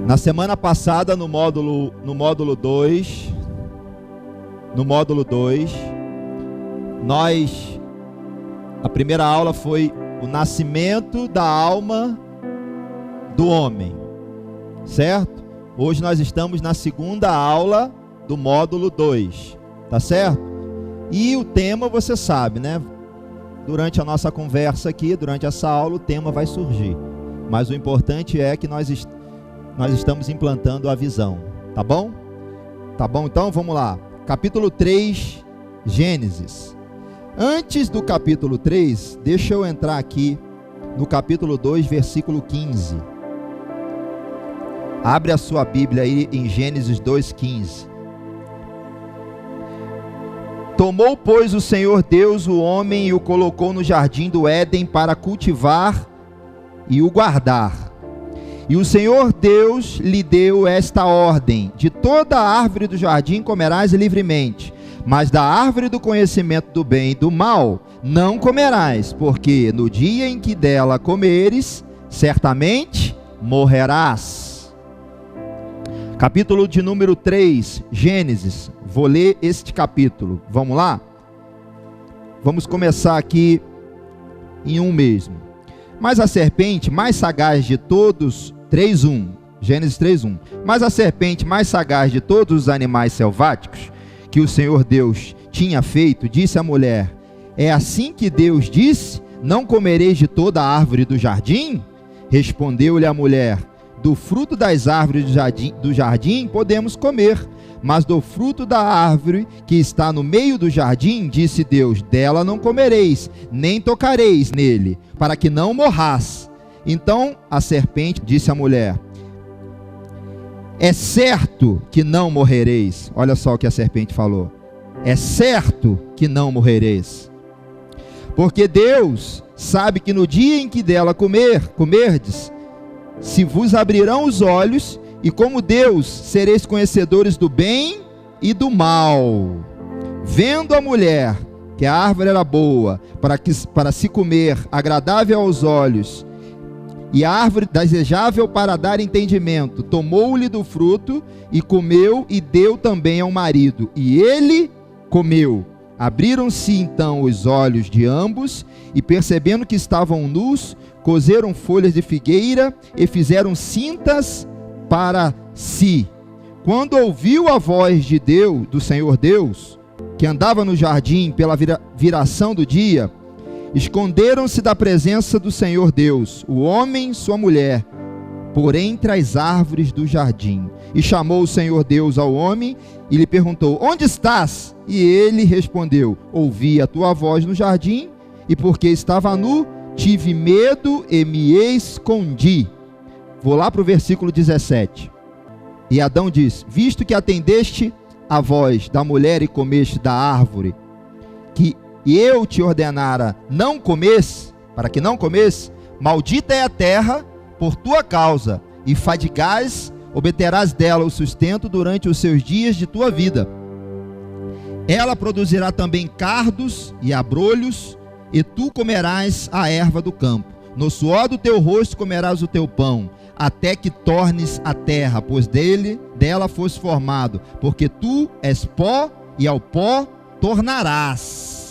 Na semana passada, no módulo 2, a primeira aula foi o nascimento da alma do homem, certo? Hoje nós estamos na segunda aula do módulo 2, tá certo? E o tema você sabe, né? Durante a nossa conversa aqui, durante essa aula, o tema vai surgir. Mas o importante é que nós estamos implantando a visão, tá bom? Tá bom, então vamos lá. Capítulo 3, Gênesis. Antes do capítulo 3, deixa eu entrar aqui no capítulo 2, versículo 15. Abre a sua Bíblia aí em Gênesis 2:15. Tomou, pois, o Senhor Deus o homem e o colocou no jardim do Éden para cultivar e o guardar. E o Senhor Deus lhe deu esta ordem: de toda a árvore do jardim comerás livremente, mas da árvore do conhecimento do bem e do mal não comerás, porque no dia em que dela comeres, certamente morrerás. Capítulo de número 3, Gênesis. Vou ler este capítulo. Vamos lá? Vamos começar aqui em um mesmo. Mas a serpente mais sagaz de todos, 3:1, Gênesis 3:1. Mas a serpente mais sagaz de todos os animais selváticos que o Senhor Deus tinha feito, disse à mulher: é assim que Deus disse: não comereis de toda a árvore do jardim? Respondeu-lhe a mulher: do fruto das árvores do jardim podemos comer, mas do fruto da árvore que está no meio do jardim, disse Deus: dela não comereis, nem tocareis nele, para que não morrais. Então a serpente disse à mulher: é certo que não morrereis. Olha só o que a serpente falou: é certo que não morrereis, porque Deus sabe que no dia em que dela comerdes, se vos abrirão os olhos, e como Deus sereis conhecedores do bem e do mal. Vendo a mulher que a árvore era boa para se comer, agradável aos olhos, e a árvore desejável para dar entendimento, tomou-lhe do fruto e comeu, e deu também ao marido, e ele comeu. Abriram-se então os olhos de ambos, e percebendo que estavam nus, coseram folhas de figueira e fizeram cintas para si. Quando ouviu a voz de Deus, do Senhor Deus, que andava no jardim pela viração do dia, esconderam-se da presença do Senhor Deus, o homem e sua mulher, por entre as árvores do jardim. E chamou o Senhor Deus ao homem e lhe perguntou: onde estás? E ele respondeu: ouvi a tua voz no jardim, e porque estava nu, tive medo e me escondi. Vou lá para o versículo 17. E Adão disse: visto que atendeste a voz da mulher e comeste da árvore que eu te ordenara não comes, para que não comes, maldita é a terra por tua causa, e fadigás, obterás dela o sustento durante os seus dias de tua vida. Ela produzirá também cardos e abrolhos, e tu comerás a erva do campo. No suor do teu rosto comerás o teu pão, até que tornes a terra, pois dela foste formado, porque tu és pó, e ao pó tornarás.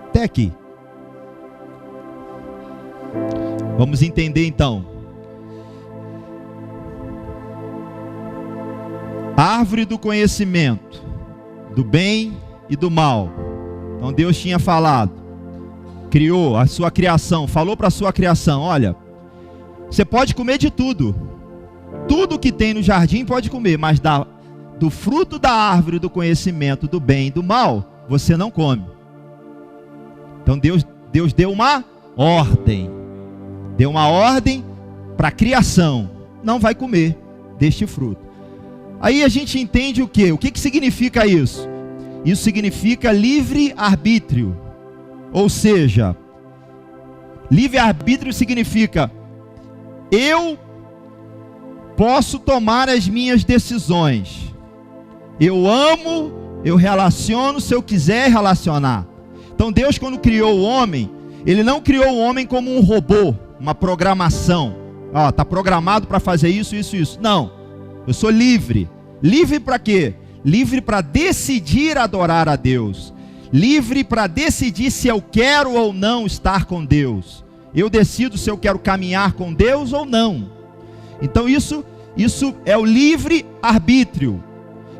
Até aqui. Vamos entender então. Árvore do conhecimento do bem e do mal. Então Deus tinha falado, criou a sua criação, falou para a sua criação: olha, você pode comer de tudo, tudo que tem no jardim pode comer, mas do fruto da árvore do conhecimento do bem e do mal, você não come. Então Deus deu uma ordem, para a criação: não vai comer deste fruto. Aí a gente entende o quê? O que significa isso? Isso significa livre-arbítrio. Ou seja, livre-arbítrio significa: eu posso tomar as minhas decisões. Eu amo, eu relaciono se eu quiser relacionar. Então Deus, quando criou o homem, Ele não criou o homem como um robô, uma programação. Está programado para fazer isso, isso, isso. Não, eu sou livre. Livre para quê? Livre para decidir adorar a Deus. Livre para decidir se eu quero ou não estar com Deus. Eu decido se eu quero caminhar com Deus ou não. Então isso é o livre arbítrio.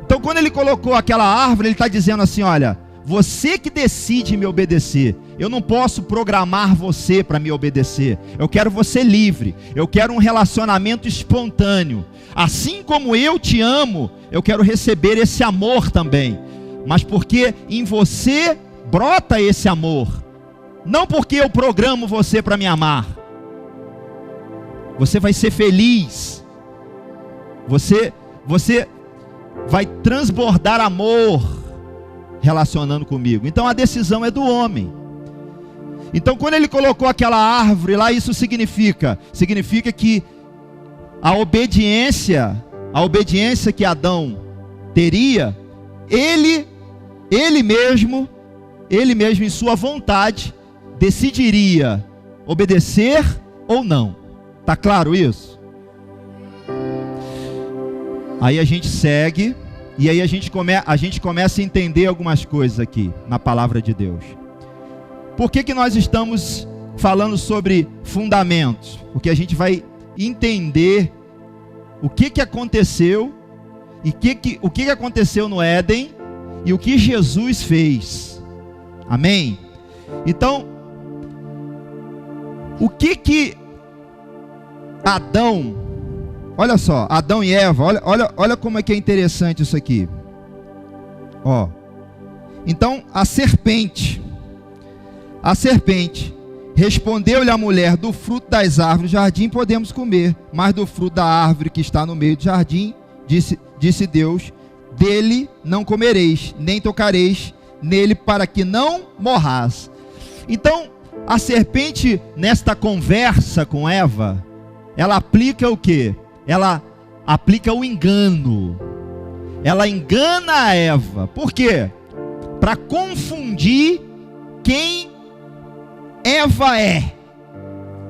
Então quando ele colocou aquela árvore, ele está dizendo assim, olha, você que decide me obedecer. Eu não posso programar você para me obedecer. Eu quero você livre. Eu quero um relacionamento espontâneo. Assim como eu te amo, eu quero receber esse amor também. Mas porque em você brota esse amor. Não porque eu programo você para me amar. Você vai ser feliz. Você vai transbordar amor relacionando comigo. Então a decisão é do homem. Então quando ele colocou aquela árvore lá, isso significa que a obediência que Adão teria, ele mesmo em sua vontade decidiria obedecer ou não. Tá claro isso? Aí a gente segue e aí a gente começa a entender algumas coisas aqui na palavra de Deus. Por que nós estamos falando sobre fundamentos? Porque a gente vai entender o que aconteceu e o que aconteceu no Éden e o que Jesus fez. Amém? Então, o que Adão, olha só, Adão e Eva, olha como é que é interessante isso aqui. Ó. Então, a serpente respondeu-lhe a mulher: do fruto das árvores do jardim podemos comer, mas do fruto da árvore que está no meio do jardim, disse Deus, dele não comereis, nem tocareis nele, para que não morrais. Então, a serpente, nesta conversa com Eva, ela aplica o quê? Ela aplica o engano. Ela engana a Eva. Por quê? Para confundir quem Eva é.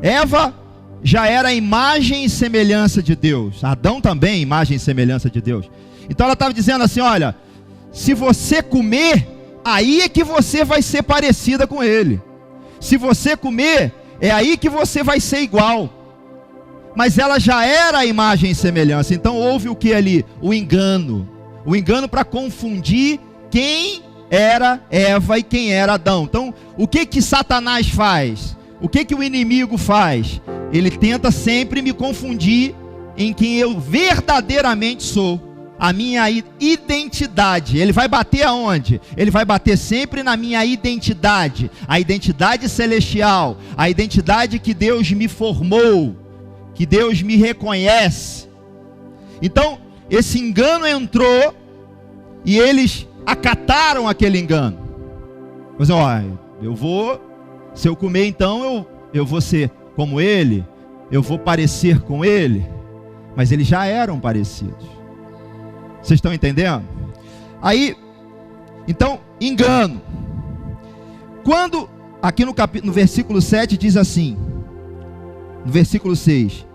Eva já era a imagem e semelhança de Deus. Adão também, imagem e semelhança de Deus. Então ela estava dizendo assim, olha, se você comer, aí é que você vai ser parecida com ele. Se você comer, é aí que você vai ser igual. Mas ela já era a imagem e semelhança. Então houve o que ali? O engano. O engano para confundir quem era Eva e quem era Adão. Então, o que Satanás faz? O que o inimigo faz? Ele tenta sempre me confundir em quem eu verdadeiramente sou. A minha identidade. Ele vai bater aonde? Ele vai bater sempre na minha identidade. A identidade celestial. A identidade que Deus me formou. Que Deus me reconhece. Então, esse engano entrou e eles acataram aquele engano. Mas olha, se eu comer então eu vou ser como ele, eu vou parecer com ele. Mas eles já eram parecidos. Vocês estão entendendo? Aí, então, engano. Quando, aqui no versículo 7 diz assim, no versículo 6,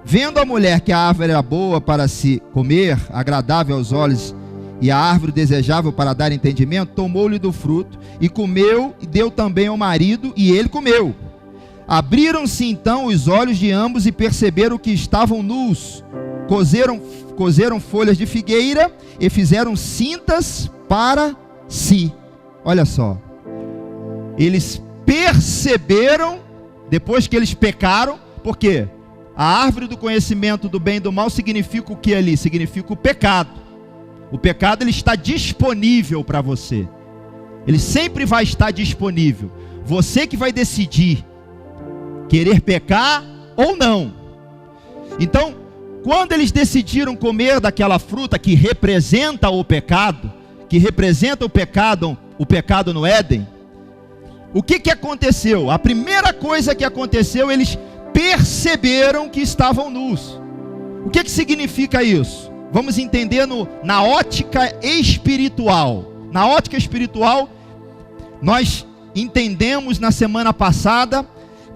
vendo a mulher que a árvore era boa para se comer, agradável aos olhos, e a árvore desejável para dar entendimento, tomou-lhe do fruto, e comeu, e deu também ao marido, e ele comeu. Abriram-se então os olhos de ambos, e perceberam que estavam nus. Cozeram folhas de figueira, e fizeram cintas para si. Olha só. Eles perceberam, depois que eles pecaram, porque a árvore do conhecimento do bem e do mal significa o que ali? Significa o pecado. O pecado, ele está disponível para você. Ele sempre vai estar disponível. Você que vai decidir querer pecar ou não. Então, quando eles decidiram comer daquela fruta que representa o pecado, o pecado no Éden, o que aconteceu? A primeira coisa que aconteceu, eles perceberam que estavam nus. O que significa isso? Vamos entender na ótica espiritual. Na ótica espiritual, nós entendemos na semana passada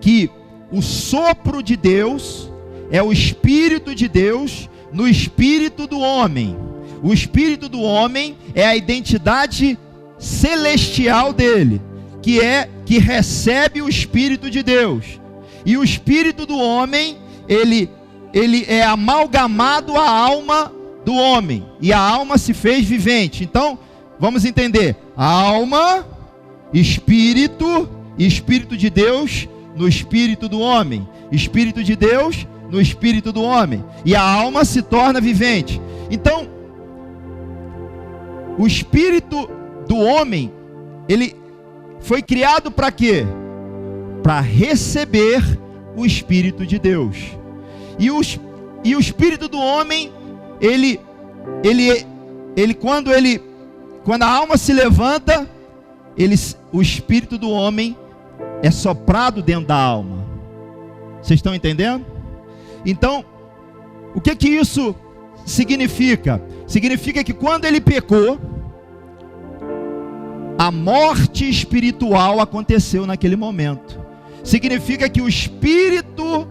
que o sopro de Deus, é o Espírito de Deus no espírito do homem. O espírito do homem é a identidade celestial dele, que recebe o Espírito de Deus. E o espírito do homem, ele é amalgamado à alma do homem, e a alma se fez vivente. Então, vamos entender: alma, espírito, e Espírito de Deus no espírito do homem, Espírito de Deus no espírito do homem, e a alma se torna vivente. Então, o espírito do homem, ele foi criado para quê? Para receber o Espírito de Deus. E o espírito do homem, quando a alma se levanta, o espírito do homem é soprado dentro da alma. Vocês estão entendendo? Então, o que isso significa? Significa que quando ele pecou, a morte espiritual aconteceu naquele momento. Significa que o Espírito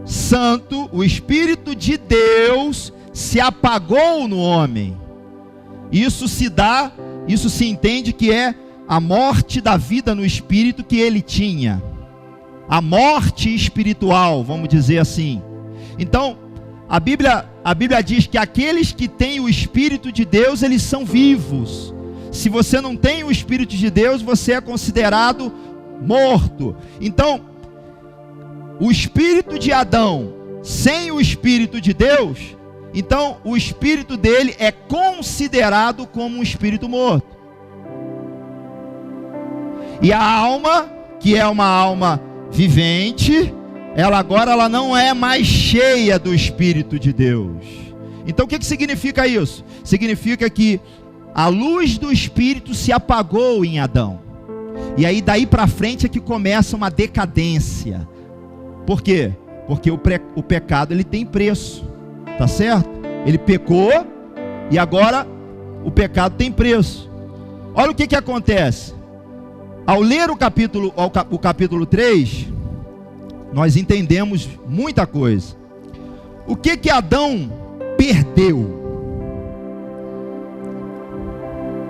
Santo, o Espírito de Deus, se apagou no homem. Isso se entende que é a morte da vida no espírito que ele tinha. A morte espiritual, vamos dizer assim. Então, a Bíblia diz que aqueles que têm o Espírito de Deus, eles são vivos. Se você não tem o Espírito de Deus, você é considerado morto. Então, o espírito de Adão, sem o Espírito de Deus, então o espírito dele é considerado como um espírito morto. E a alma, que é uma alma vivente, ela não é mais cheia do Espírito de Deus. Então o que significa isso? Significa que a luz do Espírito se apagou em Adão. E aí daí para frente é que começa uma decadência. Por quê? Porque o pecado ele tem preço, tá certo? Ele pecou e agora o pecado tem preço. Olha o que acontece. Ao ler o capítulo 3, nós entendemos muita coisa. O que Adão perdeu?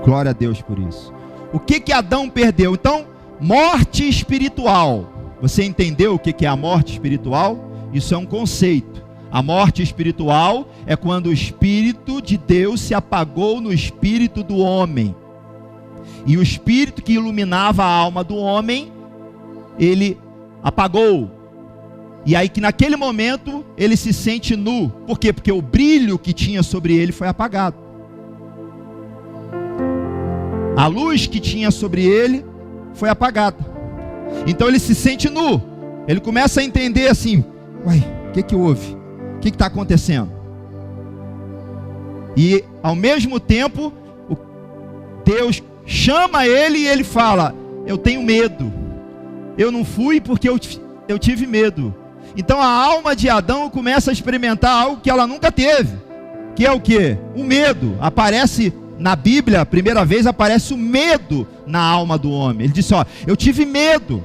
Glória a Deus por isso. O que Adão perdeu? Então, morte espiritual. Você entendeu o que é a morte espiritual? Isso é um conceito. A morte espiritual é quando o Espírito de Deus se apagou no espírito do homem. E o espírito que iluminava a alma do homem, ele apagou. E aí que naquele momento ele se sente nu. Por quê? Porque o brilho que tinha sobre ele foi apagado. A luz que tinha sobre ele foi apagada. Então ele se sente nu. Ele começa a entender assim: uai, o que houve? O que está acontecendo? E ao mesmo tempo, Deus chama ele e ele fala: eu tenho medo. Eu não fui porque eu tive medo. Então a alma de Adão começa a experimentar algo que ela nunca teve. Que é o quê? O medo. Aparece na Bíblia, a primeira vez aparece o medo na alma do homem. Ele disse: ó, eu tive medo.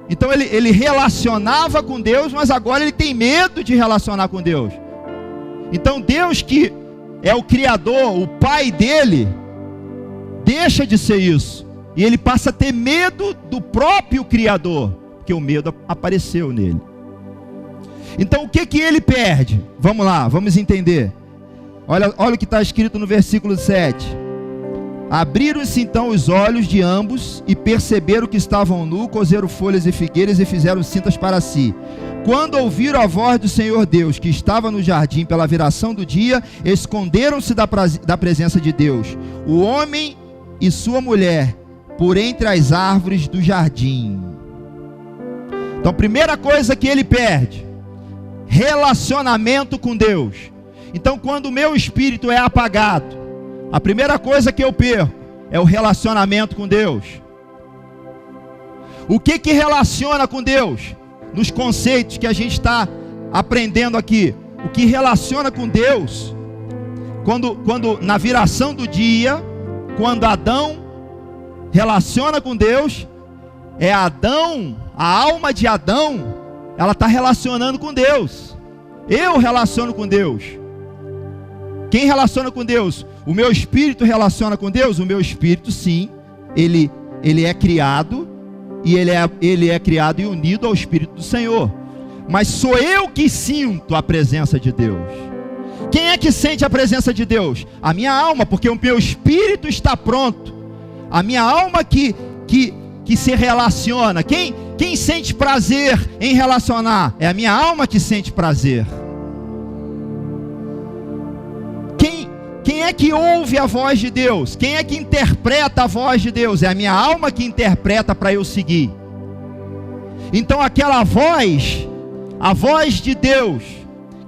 Então ele relacionava com Deus, mas agora ele tem medo de relacionar com Deus. Então Deus, que é o Criador, o Pai dele, deixa de ser isso. E ele passa a ter medo do próprio Criador, porque o medo apareceu nele. Então o que ele perde? Vamos lá, vamos entender. Olha o que está escrito no versículo 7. Abriram-se então os olhos de ambos e perceberam que estavam nus, coseram folhas e figueiras e fizeram cintas para si. Quando ouviram a voz do Senhor Deus, que estava no jardim pela viração do dia, esconderam-se da presença de Deus, o homem e sua mulher, por entre as árvores do jardim. Então a primeira coisa que ele perde: relacionamento com Deus. Então quando o meu espírito é apagado, a primeira coisa que eu perco é o relacionamento com Deus. O que relaciona com Deus? Nos conceitos que a gente está aprendendo aqui. O que relaciona com Deus, quando na viração do dia, quando Adão relaciona com Deus, é Adão, a alma de Adão, ela está relacionando com Deus. Eu relaciono com Deus. Quem relaciona com Deus? O meu espírito relaciona com Deus? O meu espírito, sim, ele é criado, e ele é criado e unido ao Espírito do Senhor. Mas sou eu que sinto a presença de Deus. Quem é que sente a presença de Deus? A minha alma, porque o meu espírito está pronto. A minha alma que se relaciona. Quem sente prazer em relacionar? É a minha alma que sente prazer. Quem é que ouve a voz de Deus? Quem é que interpreta a voz de Deus? É a minha alma que interpreta para eu seguir. Então aquela voz, a voz de Deus,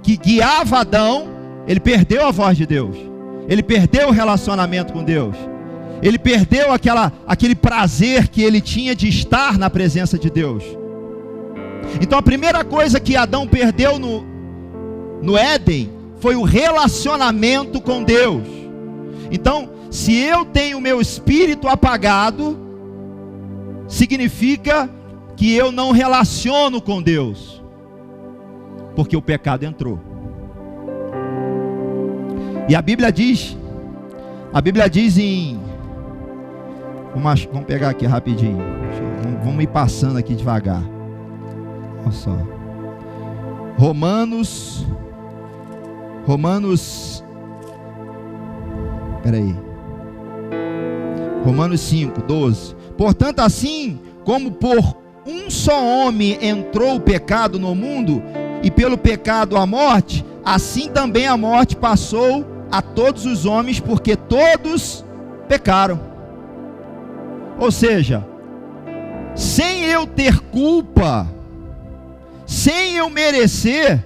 que guiava Adão, ele perdeu a voz de Deus. Ele perdeu o relacionamento com Deus. Ele perdeu aquele prazer que ele tinha de estar na presença de Deus. Então a primeira coisa que Adão perdeu no Éden foi o relacionamento com Deus. Então, se eu tenho meu espírito apagado, significa que eu não relaciono com Deus, porque o pecado entrou. E a Bíblia diz em... Vamos pegar aqui rapidinho. Vamos ir passando aqui devagar. Olha só. Romanos. Peraí. Romanos 5, 12. Portanto, assim como por um só homem entrou o pecado no mundo, e pelo pecado a morte, assim também a morte passou a todos os homens, porque todos pecaram. Ou seja, sem eu ter culpa, sem eu merecer,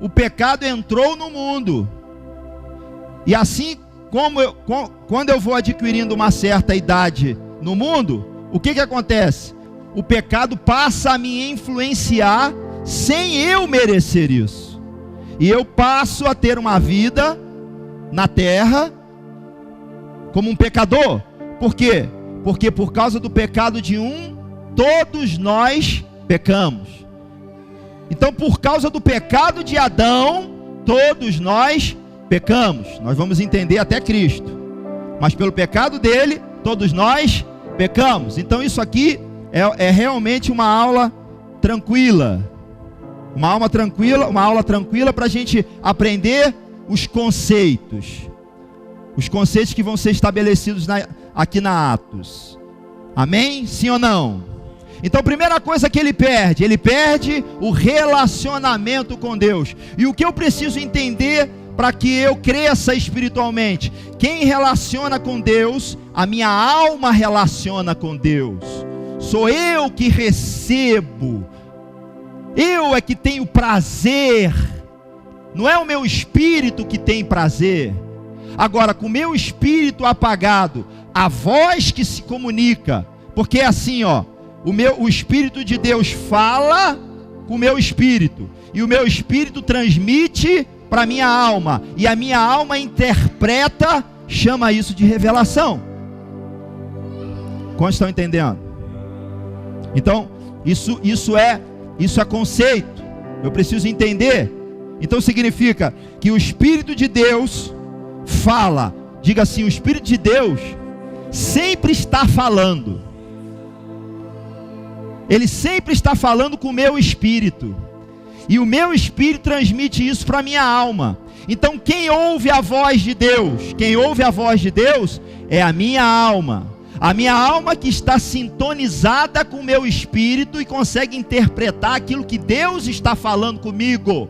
o pecado entrou no mundo. E assim quando eu vou adquirindo uma certa idade no mundo, o que acontece? O pecado passa a me influenciar sem eu merecer isso. E eu passo a ter uma vida na terra como um pecador. Por quê? Porque por causa do pecado de um, todos nós pecamos. Então, por causa do pecado de Adão, todos nós pecamos. Nós vamos entender até Cristo. Mas pelo pecado dele, todos nós pecamos. Então isso aqui é realmente uma aula tranquila. Uma aula tranquila para a gente aprender os conceitos. Os conceitos que vão ser estabelecidos aqui na Atos. Amém? Sim ou não? Então, a primeira coisa que ele perde o relacionamento com Deus. E o que eu preciso entender para que eu cresça espiritualmente? Quem relaciona com Deus, a minha alma relaciona com Deus. Sou eu que recebo. Eu é que tenho prazer. Não é o meu espírito que tem prazer. Agora, com o meu espírito apagado, a voz que se comunica, porque é assim, ó. O Espírito de Deus fala com o meu espírito, e o meu espírito transmite para a minha alma, e a minha alma interpreta, chama isso de revelação. Quantos estão entendendo? Então, isso é conceito, eu preciso entender. Então significa que o Espírito de Deus fala, diga assim, o Espírito de Deus sempre está falando. Ele sempre está falando com o meu espírito. E o meu espírito transmite isso para a minha alma. Então quem ouve a voz de Deus? Quem ouve a voz de Deus é a minha alma. A minha alma que está sintonizada com o meu espírito e consegue interpretar aquilo que Deus está falando comigo.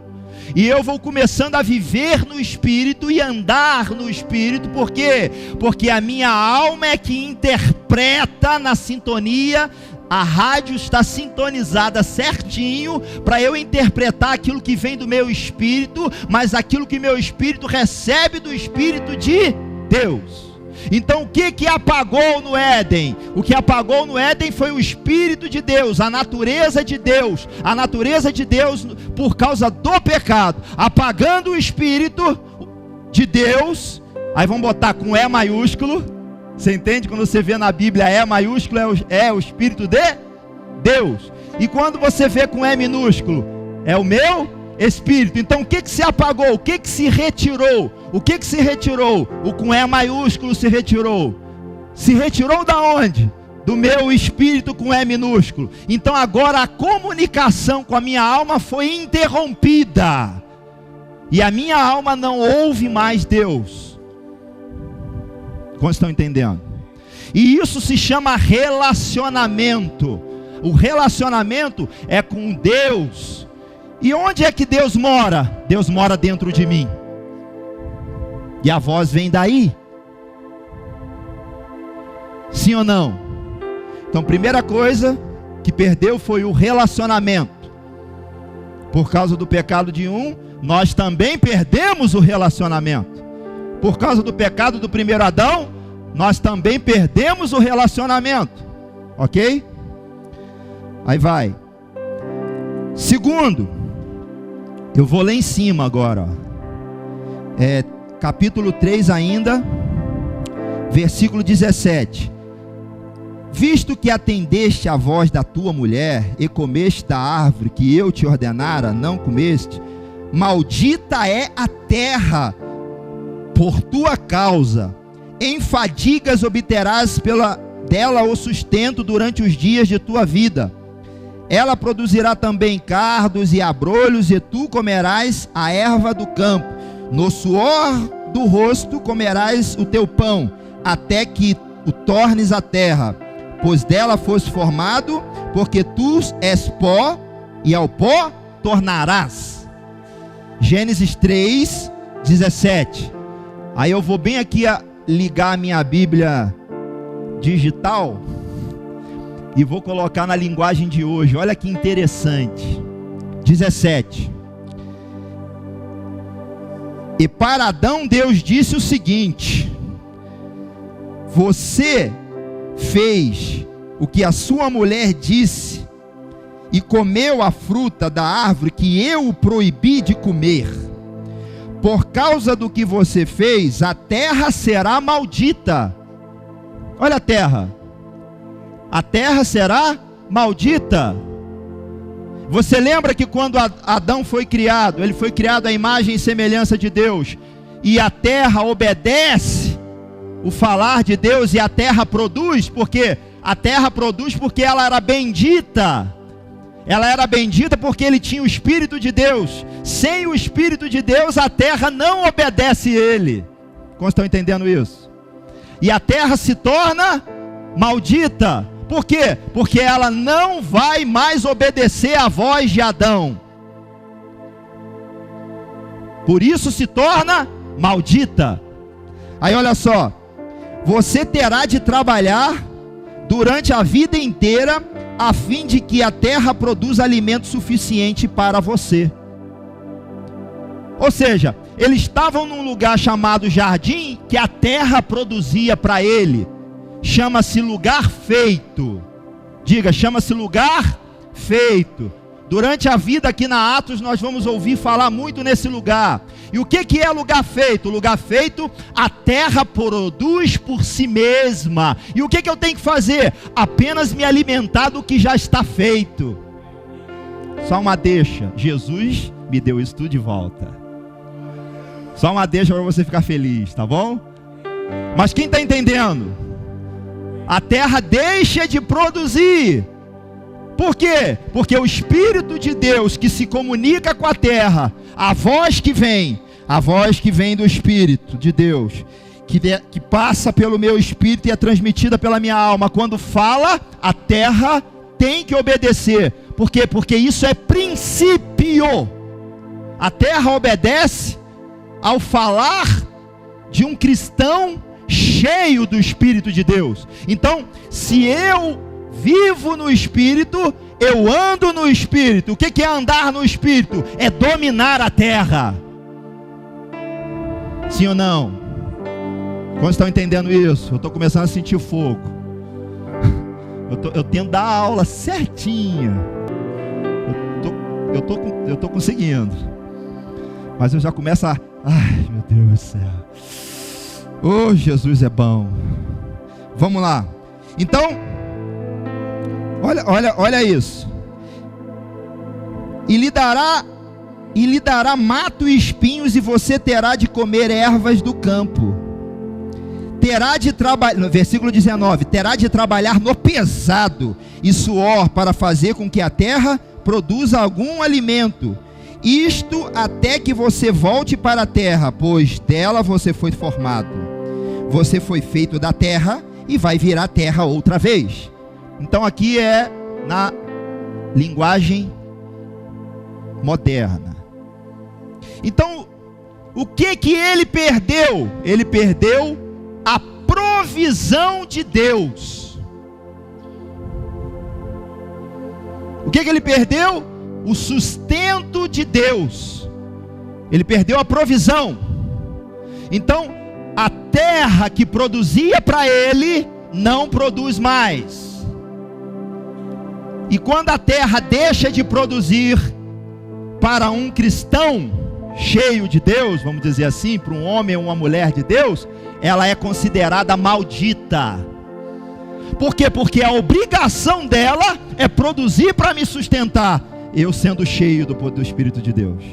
E eu vou começando a viver no Espírito e andar no Espírito. Por quê? Porque a minha alma é que interpreta na sintonia. A rádio está sintonizada certinho para eu interpretar aquilo que vem do meu espírito, mas aquilo que meu espírito recebe do Espírito de Deus. Então o que apagou no Éden? O que apagou no Éden foi o Espírito de Deus, a natureza de Deus. A natureza de Deus por causa do pecado, apagando o Espírito de Deus. Aí vamos botar com E maiúsculo. Você entende? Quando você vê na Bíblia E maiúsculo, é o Espírito de Deus. E quando você vê com E minúsculo, é o meu Espírito. Então o que se apagou? O que se retirou? O que se retirou? O com E maiúsculo se retirou. Se retirou da onde? Do meu espírito com E minúsculo. Então agora a comunicação com a minha alma foi interrompida. E a minha alma não ouve mais Deus. Como estão entendendo? E isso se chama relacionamento. O relacionamento é com Deus. E onde é que Deus mora? Deus mora dentro de mim. E a voz vem daí. Sim ou não? Então, primeira coisa que perdeu foi o relacionamento. Por causa do pecado de um, nós também perdemos o relacionamento. Por causa do pecado do primeiro Adão, nós também perdemos o relacionamento. Ok? Aí vai. Segundo, eu vou lá em cima agora, capítulo 3 ainda, versículo 17. Visto que atendeste à voz da tua mulher, e comeste da árvore que eu te ordenara, não comeste, maldita é a terra por tua causa, em fadigas obterás dela o sustento durante os dias de tua vida. Ela produzirá também cardos e abrolhos, e tu comerás a erva do campo. No suor do rosto comerás o teu pão, até que o tornes a terra, pois dela foste formado, porque tu és pó, e ao pó tornarás. Gênesis 3, 17. Aí eu vou bem aqui ligar a minha Bíblia digital e vou colocar na linguagem de hoje. Olha que interessante. 17. E para Adão Deus disse o seguinte: você fez o que a sua mulher disse e comeu a fruta da árvore que eu o proibi de comer. Por causa do que você fez, a terra será maldita. Olha a terra. A terra será maldita. Você lembra que quando Adão foi criado, ele foi criado à imagem e semelhança de Deus, e a terra obedece o falar de Deus, e a terra produz, porque a terra produz porque ela era bendita. Ela era bendita porque ele tinha o Espírito de Deus. Sem o Espírito de Deus, a terra não obedece ele. Como estão entendendo isso? E a terra se torna maldita. Por quê? Porque ela não vai mais obedecer à voz de Adão. Por isso se torna maldita. Aí olha só. Você terá de trabalhar durante a vida inteira, a fim de que a terra produza alimento suficiente para você. Ou seja, eles estavam num lugar chamado jardim, que a terra produzia para ele. Chama-se lugar feito. Diga, chama-se lugar feito. Durante a vida aqui na Atos, nós vamos ouvir falar muito nesse lugar. E o que é lugar feito? Lugar feito, a terra produz por si mesma. E o que eu tenho que fazer? Apenas me alimentar do que já está feito. Só uma deixa. Jesus me deu isso tudo de volta. Só uma deixa para você ficar feliz, tá bom? Mas quem está entendendo? A terra deixa de produzir. Por quê? Porque o Espírito de Deus que se comunica com a terra, a voz que vem do Espírito de Deus, que passa pelo meu espírito e é transmitida pela minha alma, quando fala, a terra tem que obedecer. Por quê? Porque isso é princípio. A terra obedece ao falar de um cristão cheio do Espírito de Deus. Então, se eu vivo no Espírito, eu ando no Espírito. O que é andar no Espírito? É dominar a terra. Sim ou não? Quando estão entendendo isso? Eu estou começando a sentir fogo. Eu tento dar a aula certinha. Eu estou conseguindo. Mas eu já começo a... Ai, meu Deus do céu. Oh, Jesus é bom. Vamos lá. Então, olha isso. E lhe dará e lhe dará mato e espinhos, e você terá de comer ervas do campo. Terá de trabalhar, versículo 19, terá de trabalhar no pesado e suor para fazer com que a terra produza algum alimento. Isto até que você volte para a terra, pois dela você foi formado. Você foi feito da terra e vai virar terra outra vez. Então aqui é na linguagem moderna. Então, o que ele perdeu? Ele perdeu a provisão de Deus. O que ele perdeu? O sustento de Deus. Ele perdeu a provisão. Então, a terra que produzia para ele, não produz mais. E quando a terra deixa de produzir para um cristão cheio de Deus, vamos dizer assim, para um homem ou uma mulher de Deus, ela é considerada maldita. Por quê? Porque a obrigação dela é produzir para me sustentar. Eu sendo cheio do Espírito de Deus,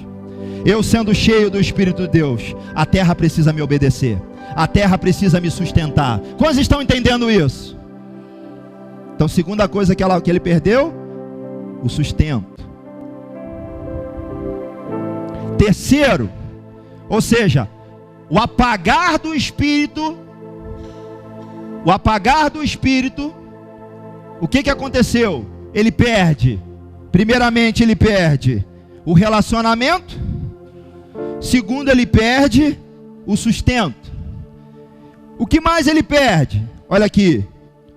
eu sendo cheio do Espírito de Deus, a terra precisa me obedecer, a terra precisa me sustentar. Quantos estão entendendo isso? Então, segunda coisa que ele perdeu, o sustento. Terceiro, ou seja, o apagar do Espírito. O que aconteceu? Ele perde. Primeiramente, ele perde o relacionamento. Segundo, ele perde o sustento. O que mais ele perde? Olha aqui,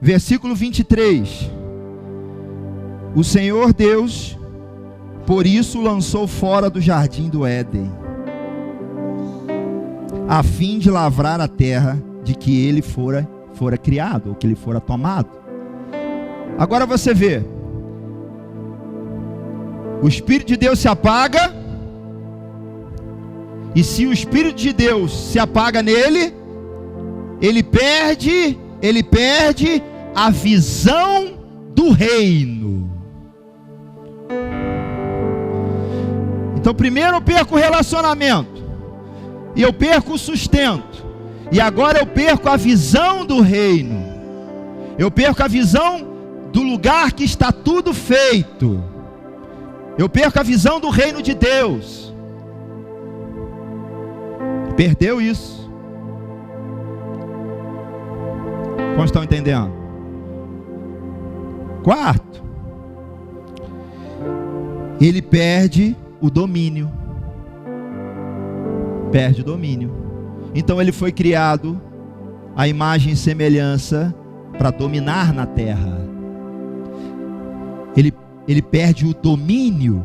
versículo 23. O Senhor Deus, por isso, o lançou fora do jardim do Éden, a fim de lavrar a terra de que ele fora criado, ou que ele fora tomado. Agora você vê, o Espírito de Deus se apaga, e se o Espírito de Deus se apaga nele, ele perde a visão do reino. Então primeiro eu perco o relacionamento, e eu perco o sustento, e agora eu perco a visão do reino. Eu perco a visão do lugar que está tudo feito. Eu perco a visão do reino de Deus. Perdeu isso. Como estão entendendo? Quarto, ele perde o domínio. Perde o domínio. Então ele foi criado à imagem e semelhança para dominar na terra. Ele perde o domínio.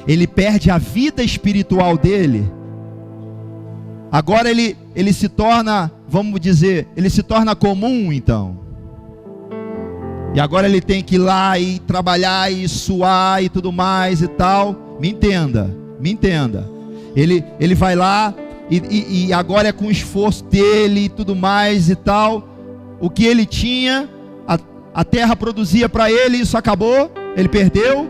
Ele perde a vida espiritual dele. Agora ele se torna, vamos dizer, ele se torna comum então. E agora ele tem que ir lá e trabalhar e suar e tudo mais e tal. Me entenda. Ele vai lá e agora é com o esforço dele e tudo mais e tal. O que ele tinha, a terra produzia para ele, isso acabou, ele perdeu.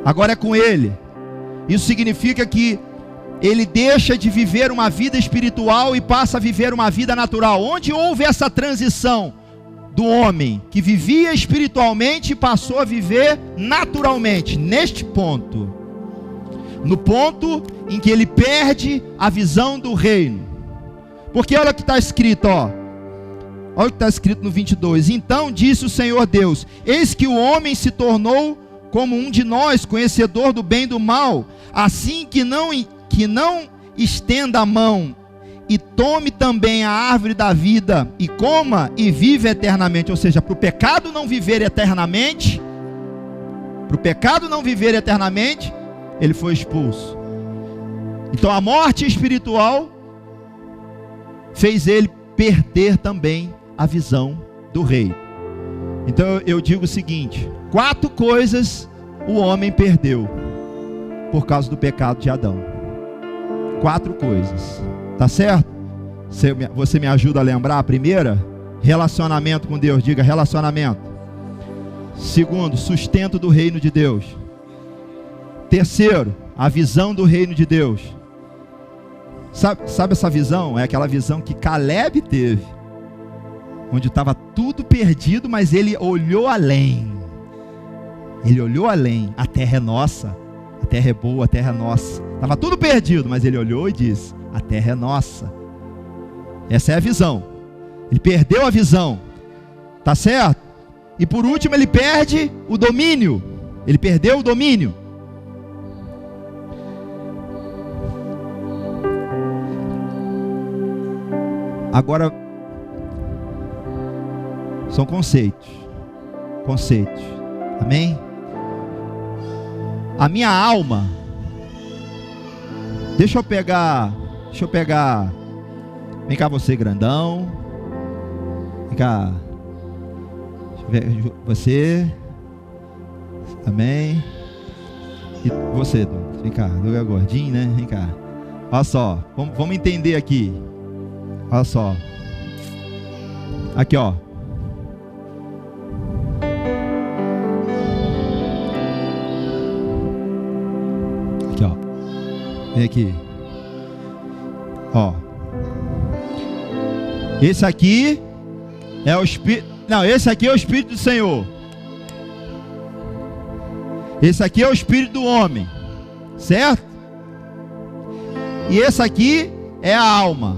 Agora é com ele. Isso significa que ele deixa de viver uma vida espiritual e passa a viver uma vida natural. Onde houve essa transição do homem que vivia espiritualmente e passou a viver naturalmente? Neste ponto, no ponto em que ele perde a visão do reino. Porque olha o que está escrito, olha o que está escrito no 22. Então disse o Senhor Deus: eis que o homem se tornou como um de nós, conhecedor do bem e do mal, assim que não estenda a mão e tome também a árvore da vida e coma e vive eternamente. Ou seja, para o pecado não viver eternamente, ele foi expulso. Então a morte espiritual fez ele perder também a visão do rei. Então eu digo o seguinte: 4 coisas o homem perdeu por causa do pecado de Adão. 4 coisas, tá certo? Você me ajuda a lembrar? A primeira, relacionamento com Deus. Diga relacionamento. Segundo, sustento do reino de Deus. Terceiro, a visão do reino de Deus. Sabe essa visão? É aquela visão que Caleb teve, onde estava tudo perdido, mas ele olhou além. Ele olhou além. A terra é nossa, a terra é boa, a terra é nossa. Estava tudo perdido, mas ele olhou e disse: a terra é nossa. Essa é a visão. Ele perdeu a visão, tá certo? E por último ele perde o domínio. Ele perdeu o domínio. Agora, são conceitos. Amém? A minha alma, deixa eu pegar, vem cá você grandão, vem cá, deixa eu ver, você, amém, e você, vem cá, Douglas gordinho, né, vem cá, olha só, vamos entender aqui, olha só, aqui ó, vem aqui, ó, esse aqui é o Espírito, não, esse aqui é o Espírito do Senhor, esse aqui é o Espírito do homem, certo? E esse aqui é a alma,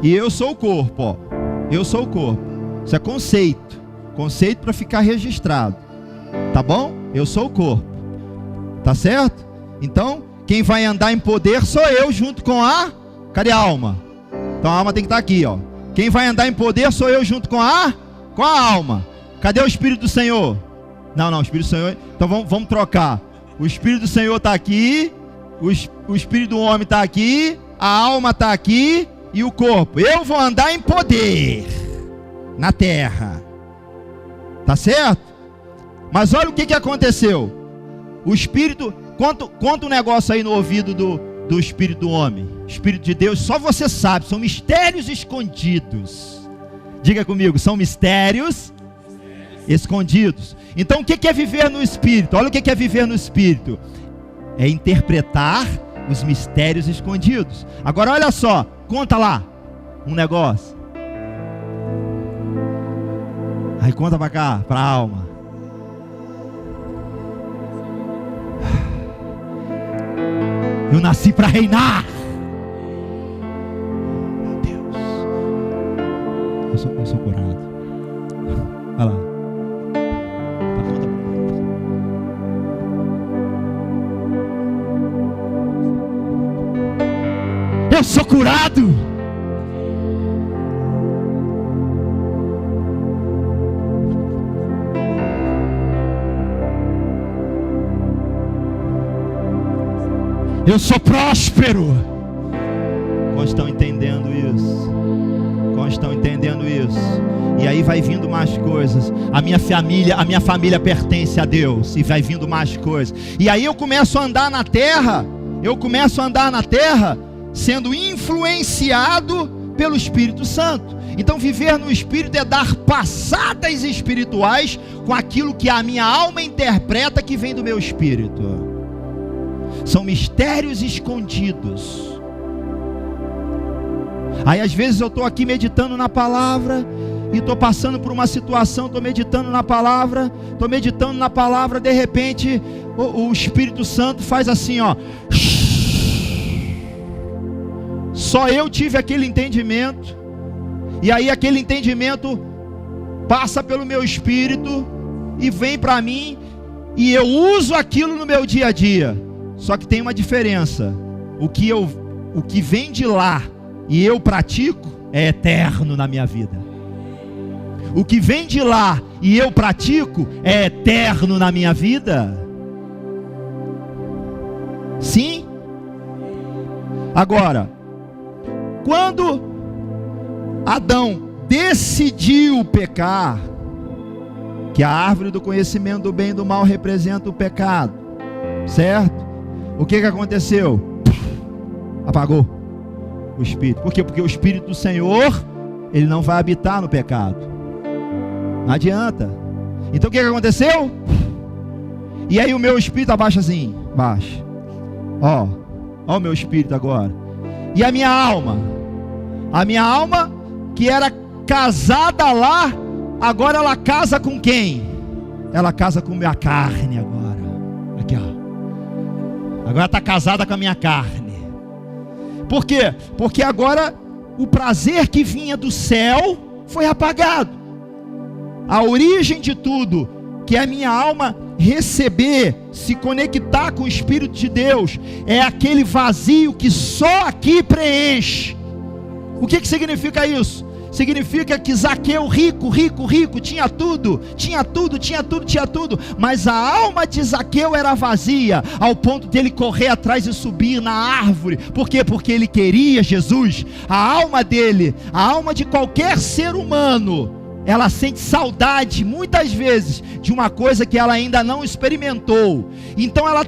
e eu sou o corpo, ó, eu sou o corpo, isso é conceito para ficar registrado, tá bom? Eu sou o corpo, tá certo? Então, quem vai andar em poder sou eu junto com a... Cadê a alma? Então a alma tem que estar aqui, ó. Quem vai andar em poder sou eu junto com a alma. Cadê o Espírito do Senhor? Não, o Espírito do Senhor... Então vamos trocar. O Espírito do Senhor está aqui, o Espírito do homem está aqui, a alma está aqui e o corpo. Eu vou andar em poder na terra. Tá certo? Mas olha o que aconteceu. O Espírito... Conta um negócio aí no ouvido do Espírito do homem. Espírito de Deus, só você sabe. São mistérios escondidos. Diga comigo, são mistérios escondidos. Então o que é viver no Espírito? Olha o que é viver no Espírito. É interpretar os mistérios escondidos. Agora olha só, conta lá um negócio. Aí conta pra cá, pra alma. Eu nasci para reinar. Meu Deus. Eu sou curado. Olha lá. Eu sou curado. Eu sou próspero. Quantos estão entendendo isso? Quantos estão entendendo isso? E aí vai vindo mais coisas. A minha família pertence a Deus. E vai vindo mais coisas. E aí eu começo a andar na terra. Sendo influenciado pelo Espírito Santo. Então viver no Espírito é dar passadas espirituais com aquilo que a minha alma interpreta que vem do meu espírito. São mistérios escondidos. Aí às vezes eu estou aqui meditando na palavra, e estou passando por uma situação, estou meditando na palavra, de repente o Espírito Santo faz assim, ó. Só eu tive aquele entendimento, e aí aquele entendimento passa pelo meu espírito e vem para mim, e eu uso aquilo no meu dia a dia. Só que tem uma diferença. O que vem de lá e eu pratico é eterno na minha vida. O que vem de lá e eu pratico é eterno na minha vida. Sim? Agora, quando Adão decidiu pecar, que a árvore do conhecimento do bem e do mal representa o pecado, certo? O que aconteceu? Apagou o Espírito. Por quê? Porque o Espírito do Senhor, ele não vai habitar no pecado. Não adianta. Então o que aconteceu? E aí o meu espírito abaixa assim, baixa. Ó o meu espírito agora. E a minha alma que era casada lá, agora ela casa com quem? Ela casa com minha carne agora. Aqui, ó. Agora está casada com a minha carne. Por quê? Porque agora o prazer que vinha do céu foi apagado. A origem de tudo, que a minha alma receber, se conectar com o Espírito de Deus, é aquele vazio que só aqui preenche. O que significa isso? Significa que Zaqueu, rico, tinha tudo, mas a alma de Zaqueu era vazia, ao ponto dele correr atrás e subir na árvore. Por quê? Porque ele queria Jesus. A alma dele, a alma de qualquer ser humano, ela sente saudade, muitas vezes, de uma coisa que ela ainda não experimentou. Então ela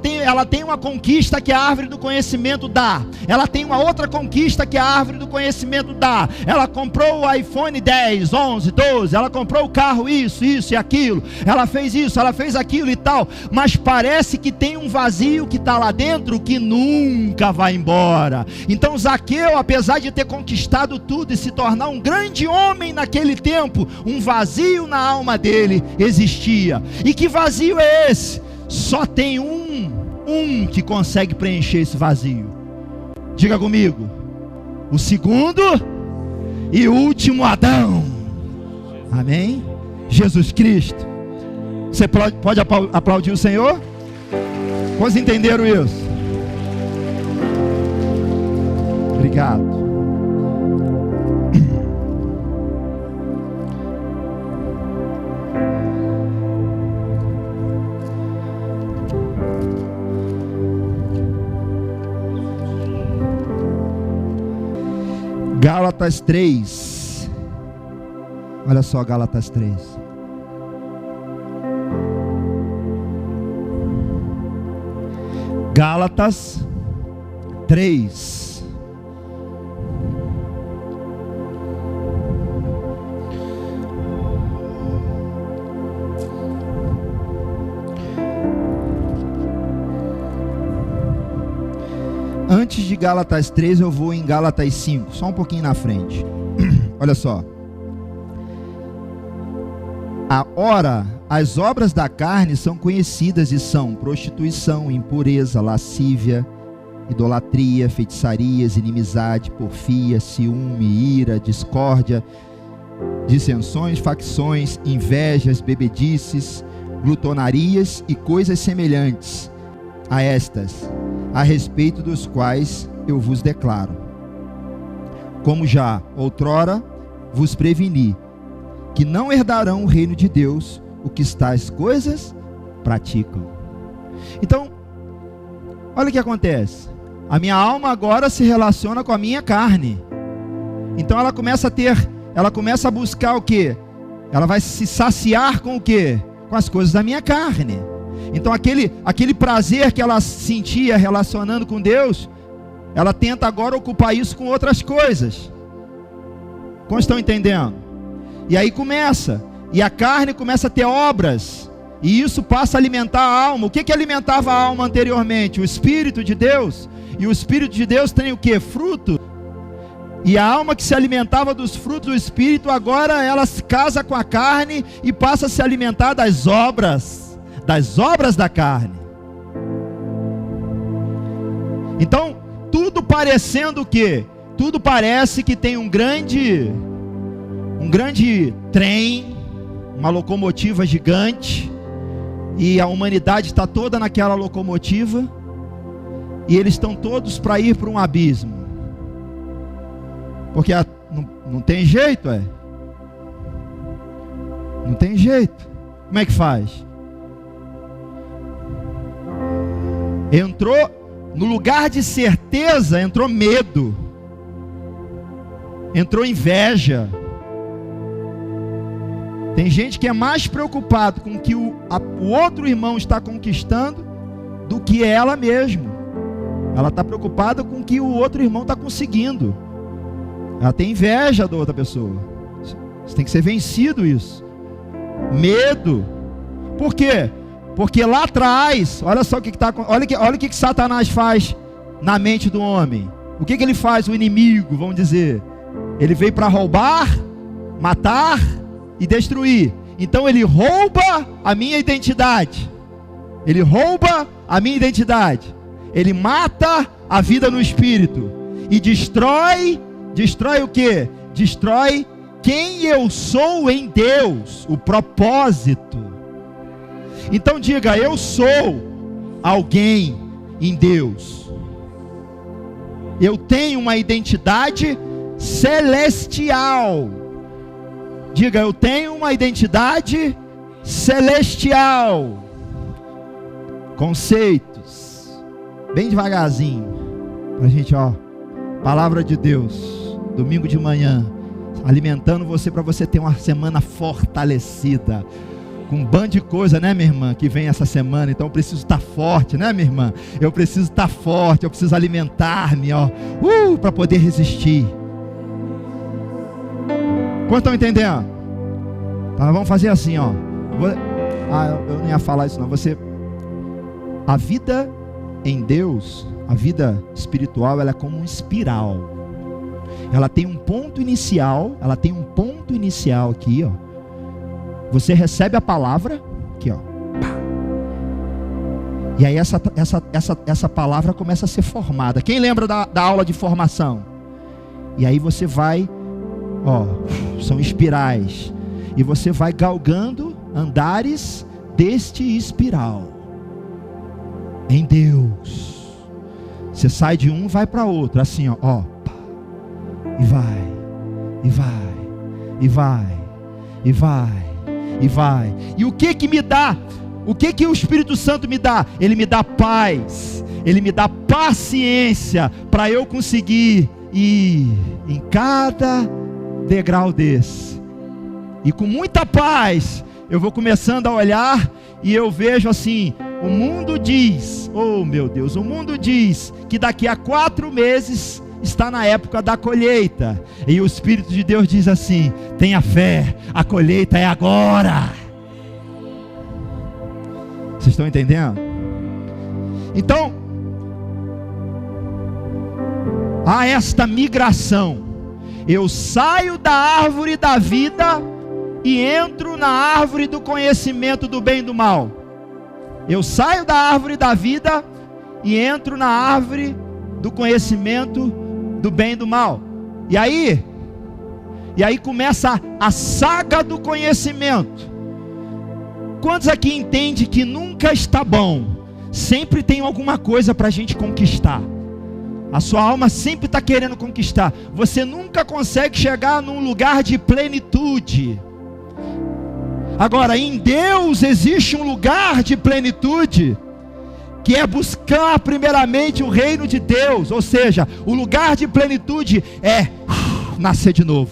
tem uma conquista que a árvore do conhecimento dá. Ela tem uma outra conquista que a árvore do conhecimento dá. Ela comprou o iPhone 10, 11, 12. Ela comprou o carro, isso e aquilo. Ela fez isso, ela fez aquilo e tal. Mas parece que tem um vazio que está lá dentro que nunca vai embora. Então Zaqueu, apesar de ter conquistado tudo e se tornar um grande homem naquele tempo, um vazio na alma dele existia. E que vazio é esse? Só tem um que consegue preencher esse vazio. Diga comigo: o segundo e último Adão. Amém? Jesus Cristo. Você pode aplaudir o Senhor? Quantos entenderam isso? Obrigado. Gálatas 3. Olha só, Gálatas 3. Gálatas 3. Antes de Gálatas 3, eu vou em Gálatas 5, só um pouquinho na frente. Olha só. Ora, as obras da carne são conhecidas e são prostituição, impureza, lascívia, idolatria, feitiçarias, inimizade, porfia, ciúme, ira, discórdia, dissensões, facções, invejas, bebedices, glutonarias e coisas semelhantes a estas, a respeito dos quais eu vos declaro, como já outrora vos preveni, que não herdarão o reino de Deus o que tais coisas praticam. Então, olha o que acontece. A minha alma agora se relaciona com a minha carne. Então ela começa a buscar o quê? Ela vai se saciar com o quê? Com as coisas da minha carne. Então aquele prazer que ela sentia relacionando com Deus, ela tenta agora ocupar isso com outras coisas. Como estão entendendo? E aí e a carne começa a ter obras, e isso passa a alimentar a alma. O que alimentava a alma anteriormente? O Espírito de Deus. E o Espírito de Deus tem o que? Fruto. E a alma que se alimentava dos frutos do Espírito, agora ela se casa com a carne e passa a se alimentar das obras da carne. Então, tudo parecendo o quê? Tudo parece que tem um grande trem, uma locomotiva gigante, e a humanidade está toda naquela locomotiva, e eles estão todos para ir para um abismo, porque não tem jeito, não tem jeito. Como é que faz? No lugar de certeza, entrou medo, entrou inveja. Tem gente que é mais preocupado com o que o outro irmão está conquistando do que ela mesma. Ela está preocupada com o que o outro irmão está conseguindo. Ela tem inveja da outra pessoa. Isso tem que ser vencido, isso. Medo. Por quê? Porque lá atrás, olha só olha o que Satanás faz na mente do homem. O que ele faz, o inimigo, vamos dizer? Ele veio para roubar, matar e destruir. Então ele rouba a minha identidade. Ele rouba a minha identidade. Ele mata a vida no espírito. E destrói o quê? Destrói quem eu sou em Deus, o propósito. Então diga, eu sou alguém em Deus. Eu tenho uma identidade celestial. Diga, eu tenho uma identidade celestial. Conceitos. Bem devagarzinho. Pra gente, palavra de Deus. Domingo de manhã. Alimentando você para você ter uma semana fortalecida. Com um bando de coisa, né, minha irmã, que vem essa semana. Então eu preciso estar forte, né, minha irmã? Eu preciso estar forte, eu preciso alimentar-me, para poder resistir. Quantos estão entendendo? Então vamos fazer assim, eu não ia falar isso não. A vida em Deus, a vida espiritual, ela é como uma espiral. Ela tem um ponto inicial, aqui, Você recebe a palavra, aqui, E aí essa palavra começa a ser formada. Quem lembra da aula de formação? E aí você vai, são espirais. E você vai galgando andares deste espiral. Em Deus. Você sai de um, vai para outro, assim, e vai, e vai, e vai, e vai, e vai. E o que me dá? O que o Espírito Santo me dá? Ele me dá paz, ele me dá paciência para eu conseguir ir em cada degrau desse. E com muita paz eu vou começando a olhar e eu vejo assim, o mundo diz, meu Deus, o mundo diz que daqui a 4 meses está na época da colheita. E o Espírito de Deus diz assim: tenha fé, a colheita é agora. Vocês estão entendendo? Então, há esta migração. Eu saio da árvore da vida e entro na árvore do conhecimento do bem e do mal. Eu saio da árvore da vida e entro na árvore do conhecimento do bem e do mal. E aí começa a saga do conhecimento. Quantos aqui entendem que nunca está bom? Sempre tem alguma coisa para a gente conquistar. A sua alma sempre está querendo conquistar. Você nunca consegue chegar num lugar de plenitude. Agora, em Deus existe um lugar de plenitude, que é buscar primeiramente o reino de Deus. Ou seja, o lugar de plenitude é nascer de novo.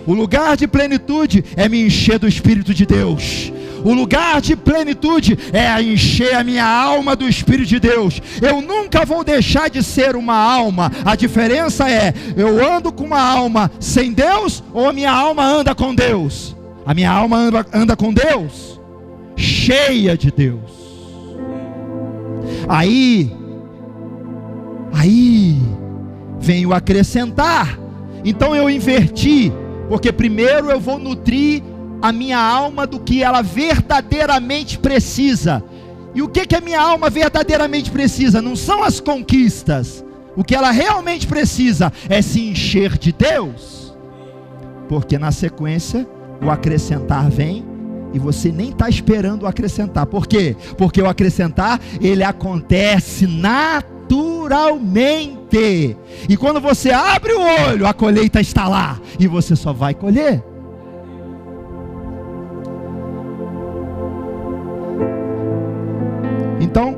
O lugar de plenitude é me encher do Espírito de Deus. O lugar de plenitude é encher a minha alma do Espírito de Deus. Eu nunca vou deixar de ser uma alma. A diferença é, eu ando com uma alma sem Deus, ou a minha alma anda com Deus? A minha alma anda com Deus, cheia de Deus. Aí vem o acrescentar. Então eu inverti, porque primeiro eu vou nutrir a minha alma do que ela verdadeiramente precisa. E o que a minha alma verdadeiramente precisa? Não são as conquistas. O que ela realmente precisa é se encher de Deus. Porque na sequência o acrescentar vem e você nem está esperando o acrescentar. Por quê? Porque o acrescentar, ele acontece naturalmente. E quando você abre o olho, a colheita está lá e você só vai colher. Então,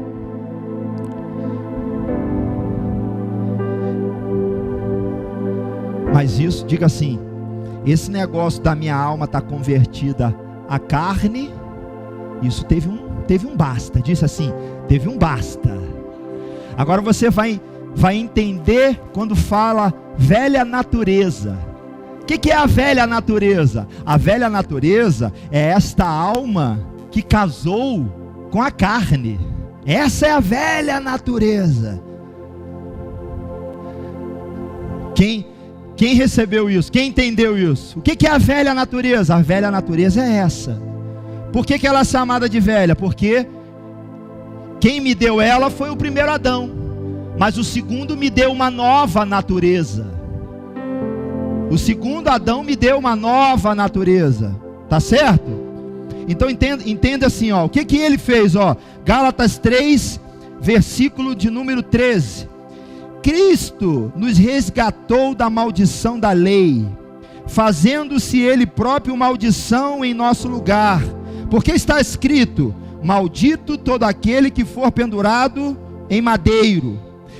mas isso, diga assim: esse negócio da minha alma estar convertida à carne, isso teve um basta. Disse assim, teve um basta. Agora você vai entender quando fala velha natureza. O que é a velha natureza? A velha natureza é esta alma que casou com a carne. Essa é a velha natureza. Quem recebeu isso? Quem entendeu isso? O que é a velha natureza? A velha natureza é essa. Por que ela é chamada de velha? Porque quem me deu ela foi o primeiro Adão, mas o segundo me deu uma nova natureza. O segundo Adão me deu uma nova natureza. Tá certo? Então entenda assim, ó, o que ele fez, ó? Gálatas 3, versículo de número 13. Cristo nos resgatou da maldição da lei, fazendo-se ele próprio maldição em nosso lugar, porque está escrito: maldito todo aquele que for pendurado em madeiro,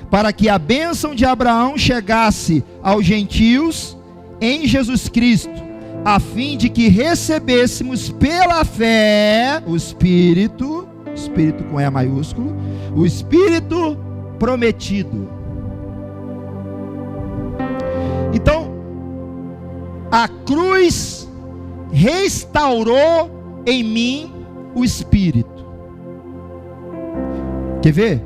para que a bênção de Abraão chegasse aos gentios em Jesus Cristo, a fim de que recebêssemos pela fé o Espírito com E maiúsculo, o Espírito prometido. Então, a cruz restaurou em mim o Espírito. Quer ver?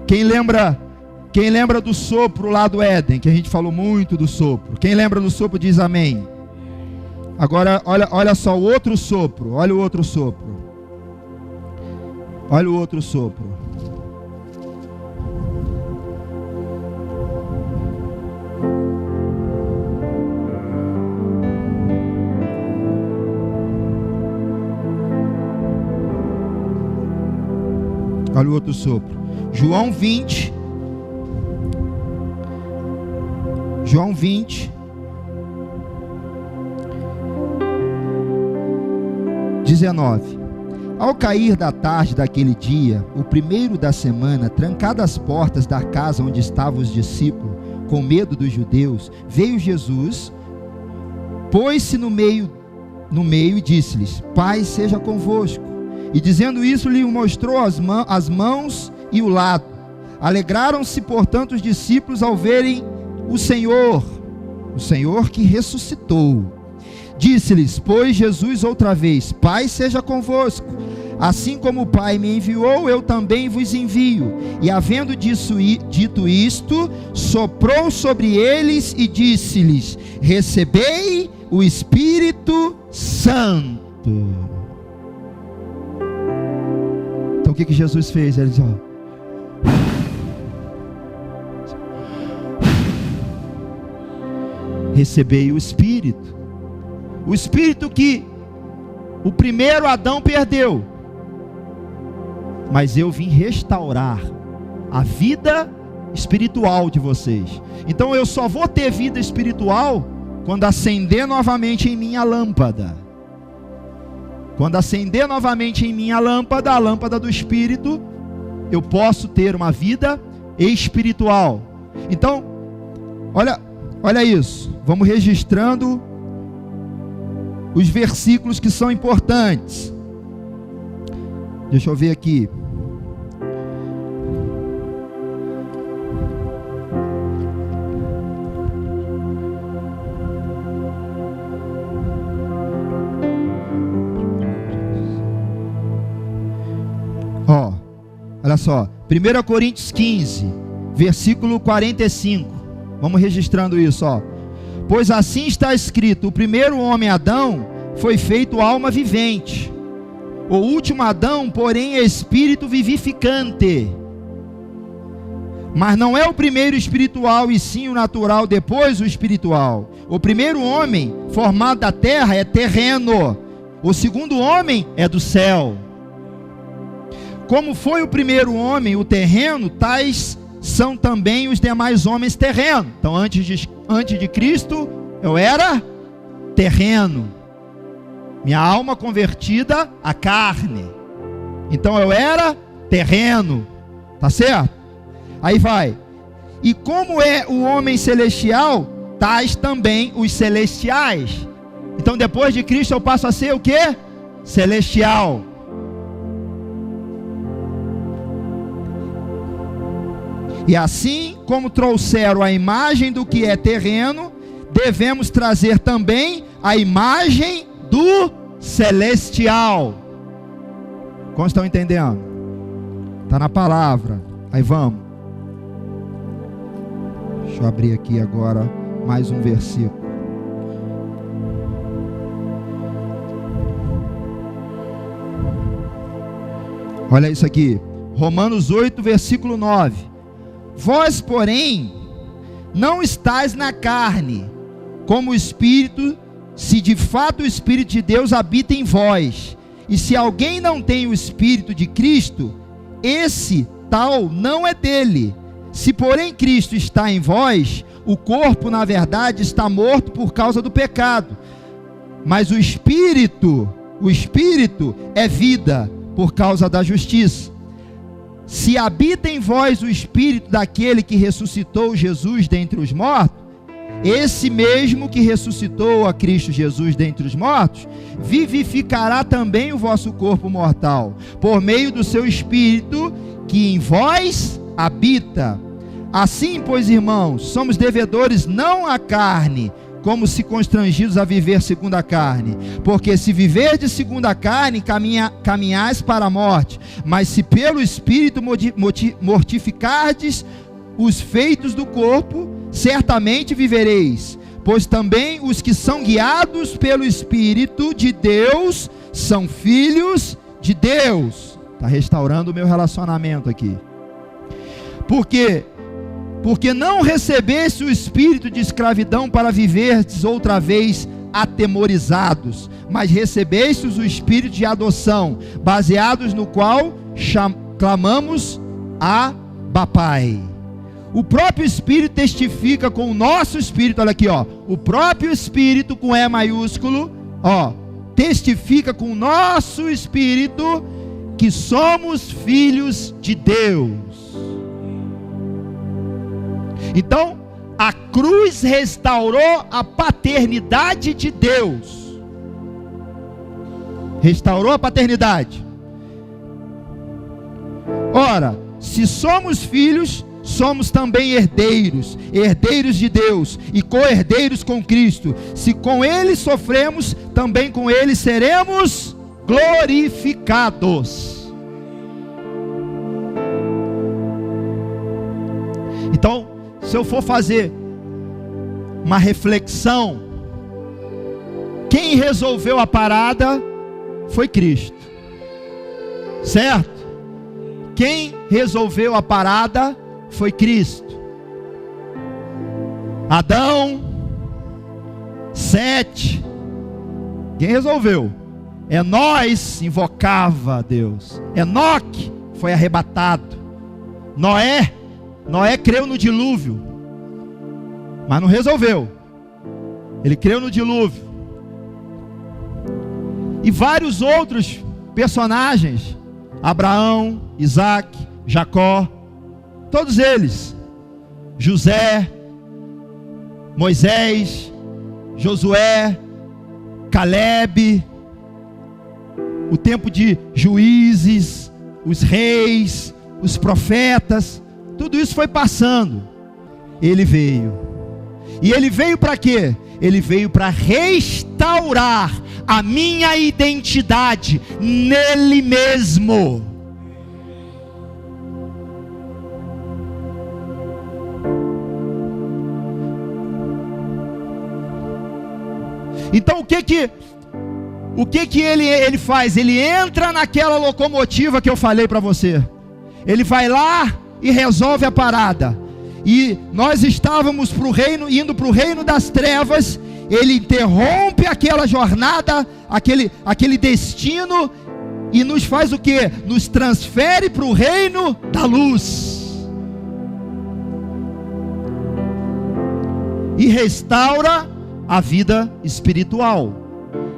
Quem lembra do sopro lá do Éden, que a gente falou muito do sopro? Quem lembra do sopro diz amém. Agora, olha só o outro sopro. Olha o outro sopro. Olha o outro sopro. Olha o outro sopro. João 20. João 20. 19. Ao cair da tarde daquele dia, o primeiro da semana, trancadas as portas da casa onde estavam os discípulos, com medo dos judeus, veio Jesus, pôs-se no meio e disse-lhes: Paz seja convosco. E dizendo isso, lhe mostrou as mãos e o lado. Alegraram-se, portanto, os discípulos ao verem o Senhor que ressuscitou. Disse-lhes, pois, Jesus outra vez: Pai seja convosco. Assim como o Pai me enviou, eu também vos envio. E havendo dito isto, soprou sobre eles e disse-lhes: Recebei o Espírito Santo. Então o que Jesus fez? Ele disse, recebei o Espírito. O Espírito que o primeiro Adão perdeu, mas eu vim restaurar a vida espiritual de vocês. Então eu só vou ter vida espiritual quando acender novamente em mim a lâmpada. Quando acender novamente em mim a lâmpada do Espírito, eu posso ter uma vida espiritual. Então, olha isso. Vamos registrando os versículos que são importantes. Deixa eu ver aqui. Olha só, 1 Coríntios 15, versículo 45. Vamos registrando isso, Pois assim está escrito: o primeiro homem Adão foi feito alma vivente, o último Adão, porém, é espírito vivificante. Mas não é o primeiro espiritual, e sim o natural, depois o espiritual. O primeiro homem formado da terra é terreno, o segundo homem é do céu. Como foi o primeiro homem, o terreno, tais são também os demais homens terrenos. Então antes de Cristo eu era terreno, minha alma convertida à carne. Então eu era terreno, tá certo? Aí vai. E como é o homem celestial, tais também os celestiais. Então depois de Cristo eu passo a ser o quê? Celestial. E assim como trouxeram a imagem do que é terreno, devemos trazer também a imagem do celestial. Como estão entendendo? Está na palavra. Aí vamos. Deixa eu abrir aqui agora mais um versículo. Olha isso aqui. Romanos 8, versículo 9. Vós, porém, não estáis na carne, como o Espírito, se de fato o Espírito de Deus habita em vós. E se alguém não tem o Espírito de Cristo, esse tal não é dele. Se porém Cristo está em vós, o corpo na verdade está morto por causa do pecado, mas o Espírito é vida por causa da justiça. Se habita em vós o Espírito daquele que ressuscitou Jesus dentre os mortos, esse mesmo que ressuscitou a Cristo Jesus dentre os mortos, vivificará também o vosso corpo mortal, por meio do seu Espírito que em vós habita. Assim, pois, irmãos, somos devedores não à carne, como se constrangidos a viver segundo a carne. Porque se viverdes segundo a carne, caminhais para a morte. Mas se pelo Espírito mortificardes os feitos do corpo, certamente vivereis. Pois também os que são guiados pelo Espírito de Deus são filhos de Deus. Está restaurando o meu relacionamento aqui. Porque não recebeste o espírito de escravidão para viverdes outra vez atemorizados, mas recebestes o espírito de adoção, baseados no qual clamamos Abba Pai. O próprio Espírito testifica com o nosso espírito, olha aqui, ó, o próprio Espírito com E maiúsculo, ó, testifica com o nosso espírito que somos filhos de Deus. Então, a cruz restaurou a paternidade de Deus. Restaurou a paternidade. Ora, se somos filhos, somos também herdeiros, herdeiros de Deus e co-herdeiros com Cristo. Se com Ele sofremos, também com Ele seremos glorificados. Então, se eu for fazer uma reflexão, quem resolveu a parada foi Cristo, certo? Quem resolveu a parada foi Cristo. Adão, Sete, quem resolveu? Enós invocava a Deus. Enoque foi arrebatado. Noé creu no dilúvio, mas não resolveu. Ele creu no dilúvio. E vários outros personagens, Abraão, Isaac, Jacó, todos eles, José, Moisés, Josué, Caleb, o tempo de juízes, os reis, os profetas, tudo isso foi passando. Ele veio. E ele veio para quê? Ele veio para restaurar a minha identidade nele mesmo. Então o que ele faz? Ele entra naquela locomotiva que eu falei para você. Ele vai lá e resolve a parada. E nós estávamos indo para o reino das trevas. Ele interrompe aquela jornada, aquele destino, e nos faz o quê? Nos transfere para o reino da luz. E restaura a vida espiritual.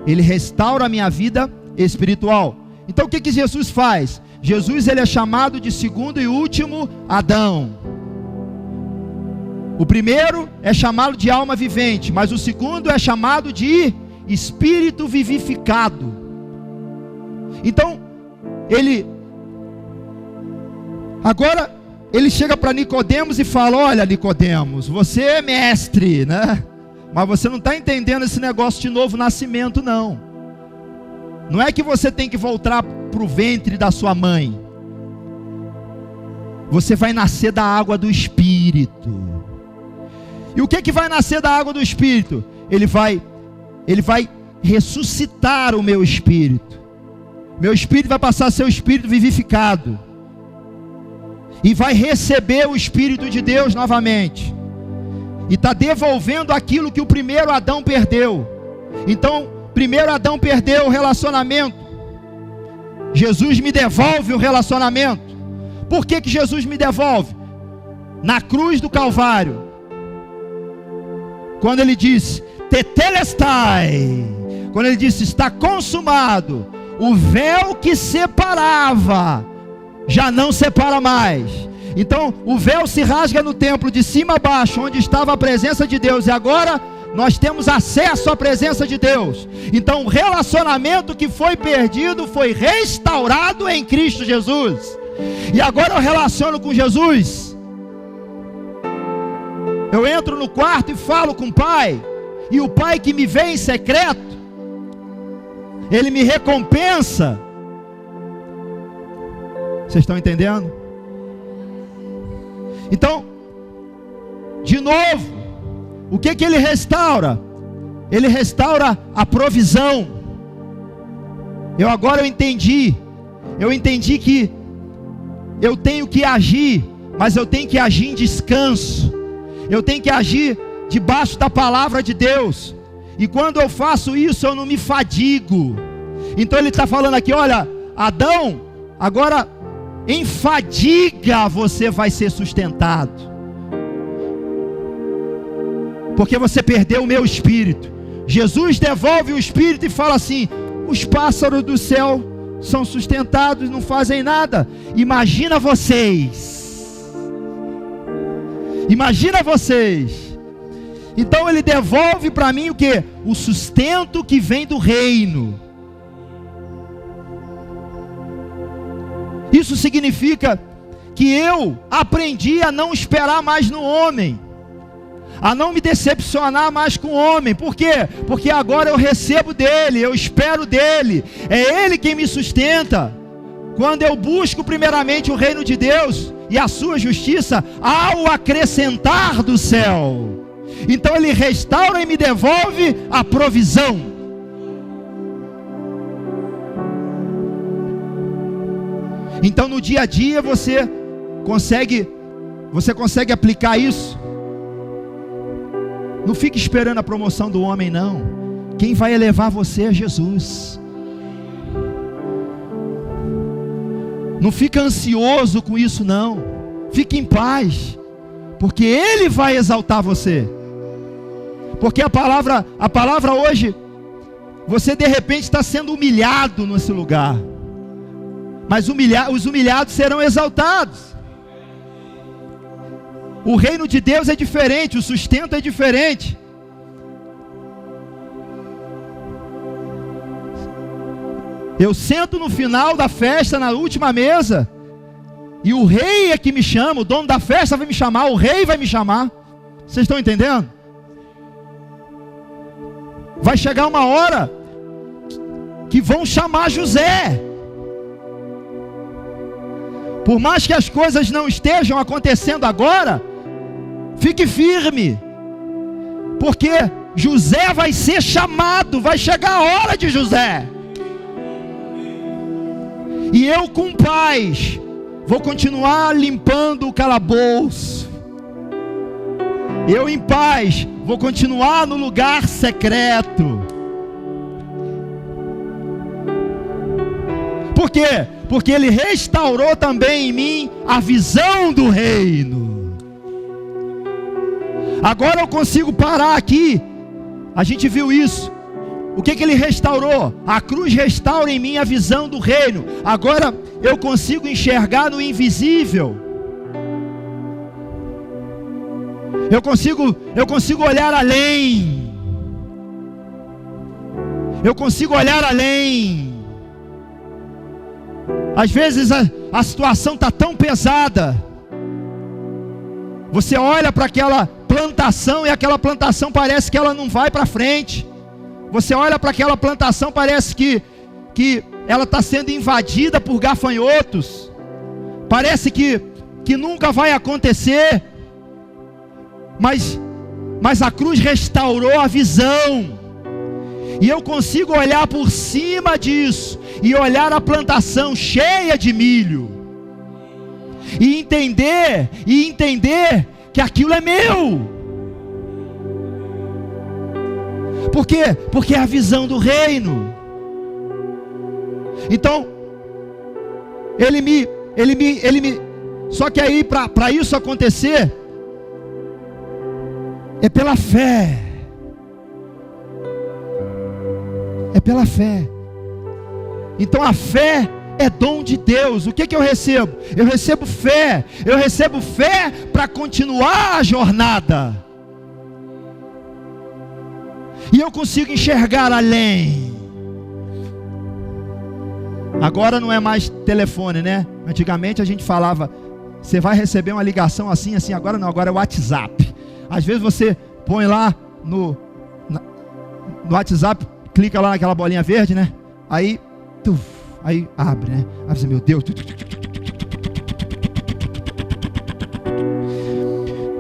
Ele restaura a minha vida espiritual. Então o que Jesus faz? Jesus, ele é chamado de segundo e último Adão. O primeiro é chamado de alma vivente, mas o segundo é chamado de espírito vivificado. Então, agora ele chega para Nicodemos e fala: olha, Nicodemos, você é mestre, né? Mas você não está entendendo esse negócio de novo nascimento, não. Não é que você tem que voltar para o ventre da sua mãe. Você vai nascer da água do Espírito. E o que vai nascer da água do Espírito? Ele vai ressuscitar o meu espírito. Meu espírito vai passar a ser o espírito vivificado. E vai receber o Espírito de Deus novamente. E está devolvendo aquilo que o primeiro Adão perdeu. Então, primeiro Adão perdeu o relacionamento. Jesus me devolve o relacionamento. Por que Jesus me devolve? Na cruz do Calvário, quando ele disse, tetelestai, quando ele disse, está consumado, o véu que separava, já não separa mais. Então, o véu se rasga no templo, de cima a baixo, onde estava a presença de Deus, e agora nós temos acesso à presença de Deus. Então, o relacionamento que foi perdido, foi restaurado em Cristo Jesus. E agora eu relaciono com Jesus. Eu entro no quarto e falo com o Pai. E o Pai que me vê em secreto, Ele me recompensa. Vocês estão entendendo? Então, de novo, o que Ele restaura? Ele restaura a provisão. Eu entendi que eu tenho que agir, mas eu tenho que agir em descanso. Eu tenho que agir debaixo da palavra de Deus. E quando eu faço isso, eu não me fadigo. Então ele está falando aqui, olha, Adão, agora em fadiga você vai ser sustentado. Porque você perdeu o meu espírito. Jesus devolve o espírito e fala assim, os pássaros do céu são sustentados, não fazem nada. Imagina vocês. Então ele devolve para mim o que? O sustento que vem do reino. Isso significa que eu aprendi a não esperar mais no homem, a não me decepcionar mais com o homem. Por quê? Porque agora eu recebo dele, eu espero dele, é ele quem me sustenta. Quando eu busco primeiramente o reino de Deus e a sua justiça, ao acrescentar do céu, então ele restaura e me devolve a provisão. Então no dia a dia você consegue aplicar isso. Não fique esperando a promoção do homem, não. Quem vai elevar você é Jesus. Não fica ansioso com isso, não. Fique em paz, porque Ele vai exaltar você. Porque a palavra hoje, você de repente está sendo humilhado nesse lugar, mas os humilhados serão exaltados. O reino de Deus é diferente, o sustento é diferente. Eu sento no final da festa, na última mesa, e o rei é que me chama, o dono da festa vai me chamar, o rei vai me chamar. Vocês estão entendendo? Vai chegar uma hora que vão chamar José. Por mais que as coisas não estejam acontecendo agora, fique firme, porque José vai ser chamado, vai chegar a hora de José. E eu com paz vou continuar limpando o calabouço. Eu em paz vou continuar no lugar secreto. Por quê? Porque Ele restaurou também em mim a visão do reino. Agora eu consigo parar aqui. A gente viu isso. O que Ele restaurou? A cruz restaura em mim a visão do reino. Agora eu consigo enxergar no invisível. Eu consigo olhar além. Eu consigo olhar além. Às vezes a situação está tão pesada. Você olha para aquela plantação e aquela plantação parece que ela não vai para frente. Você olha para aquela plantação, parece que que ela está sendo invadida por gafanhotos. Parece que nunca vai acontecer. Mas a cruz restaurou a visão. E eu consigo olhar por cima disso e olhar a plantação cheia de milho. E entender que aquilo é meu. Por quê? Porque é a visão do reino. Então, ele me só que aí para isso acontecer é pela fé. É pela fé. Então a fé é dom de Deus. O que eu recebo? Eu recebo fé. Eu recebo fé para continuar a jornada. E eu consigo enxergar além. Agora não é mais telefone, né? Antigamente a gente falava, você vai receber uma ligação assim, assim. Agora não, agora é WhatsApp. Às vezes você põe lá no WhatsApp, clica lá naquela bolinha verde, né? Aí abre, né? Aí você, meu Deus.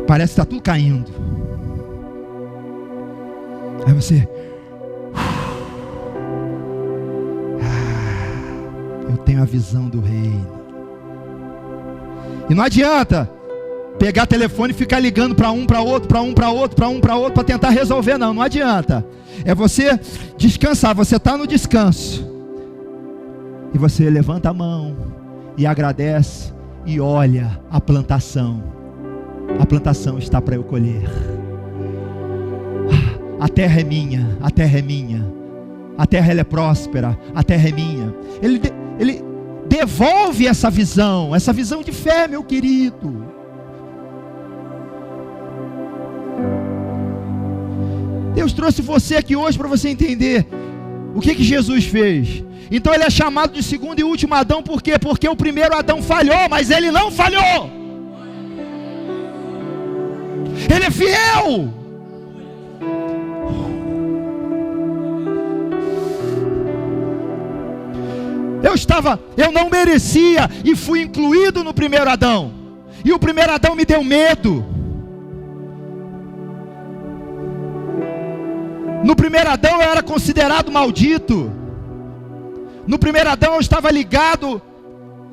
Parece que está tudo caindo. Aí você, eu tenho a visão do reino. E não adianta pegar telefone e ficar ligando para um, para outro, para tentar resolver, não adianta. É você descansar, você está no descanso. E você levanta a mão e agradece e olha a plantação. A plantação está para eu colher. A terra é minha, a terra é minha. A terra ela é próspera, a terra é minha. Ele devolve essa visão de fé, meu querido. Deus trouxe você aqui hoje para você entender o que Jesus fez. Então ele é chamado de segundo e último Adão, por quê? Porque o primeiro Adão falhou, mas ele não falhou. Ele é fiel. Eu não merecia e fui incluído no primeiro Adão. E o primeiro Adão me deu medo. No primeiro Adão eu era considerado maldito. No primeiro Adão eu estava ligado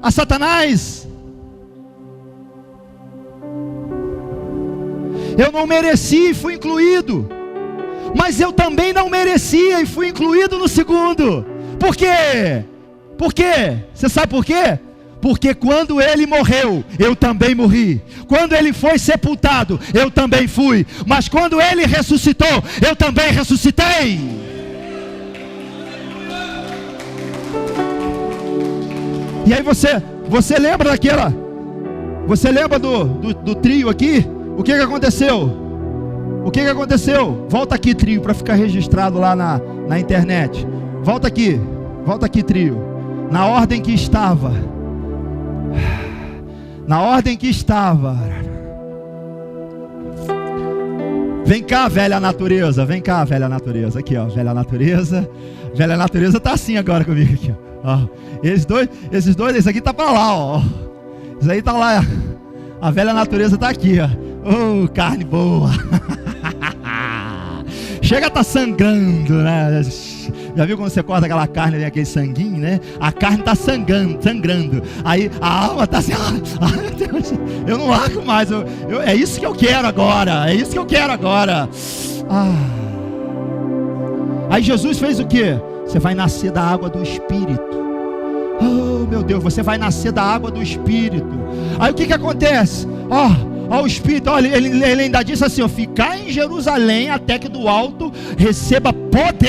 a Satanás. Eu não merecia e fui incluído. Mas eu também não merecia e fui incluído no segundo. Por quê? Por quê? Você sabe por quê? Porque quando ele morreu, eu também morri. Quando ele foi sepultado, eu também fui. Mas quando ele ressuscitou, eu também ressuscitei. E aí você lembra daquela? Você lembra do trio aqui? O que aconteceu? O que aconteceu? Volta aqui, trio, para ficar registrado lá na internet. Volta aqui, trio. Na ordem que estava. Na ordem que estava. Vem cá, velha natureza. Vem cá, velha natureza. Aqui, ó, velha natureza. Velha natureza tá assim agora comigo aqui, ó. Esses dois, esse aqui tá para lá, ó. Isso aí tá lá. A velha natureza tá aqui, ó. Oh, carne boa. Chega a tá sangrando, né? Já viu quando você corta aquela carne, vem aquele sanguinho, né? A carne está sangrando. Aí a alma está assim, meu Deus, eu não largo mais. É isso que eu quero agora. É isso que eu quero agora. Aí Jesus fez o quê? Você vai nascer da água do Espírito. Oh, meu Deus, você vai nascer da água do Espírito. Aí o que acontece? O Espírito, olha, ele ainda disse assim, ó, ficar em Jerusalém até que do alto receba poder.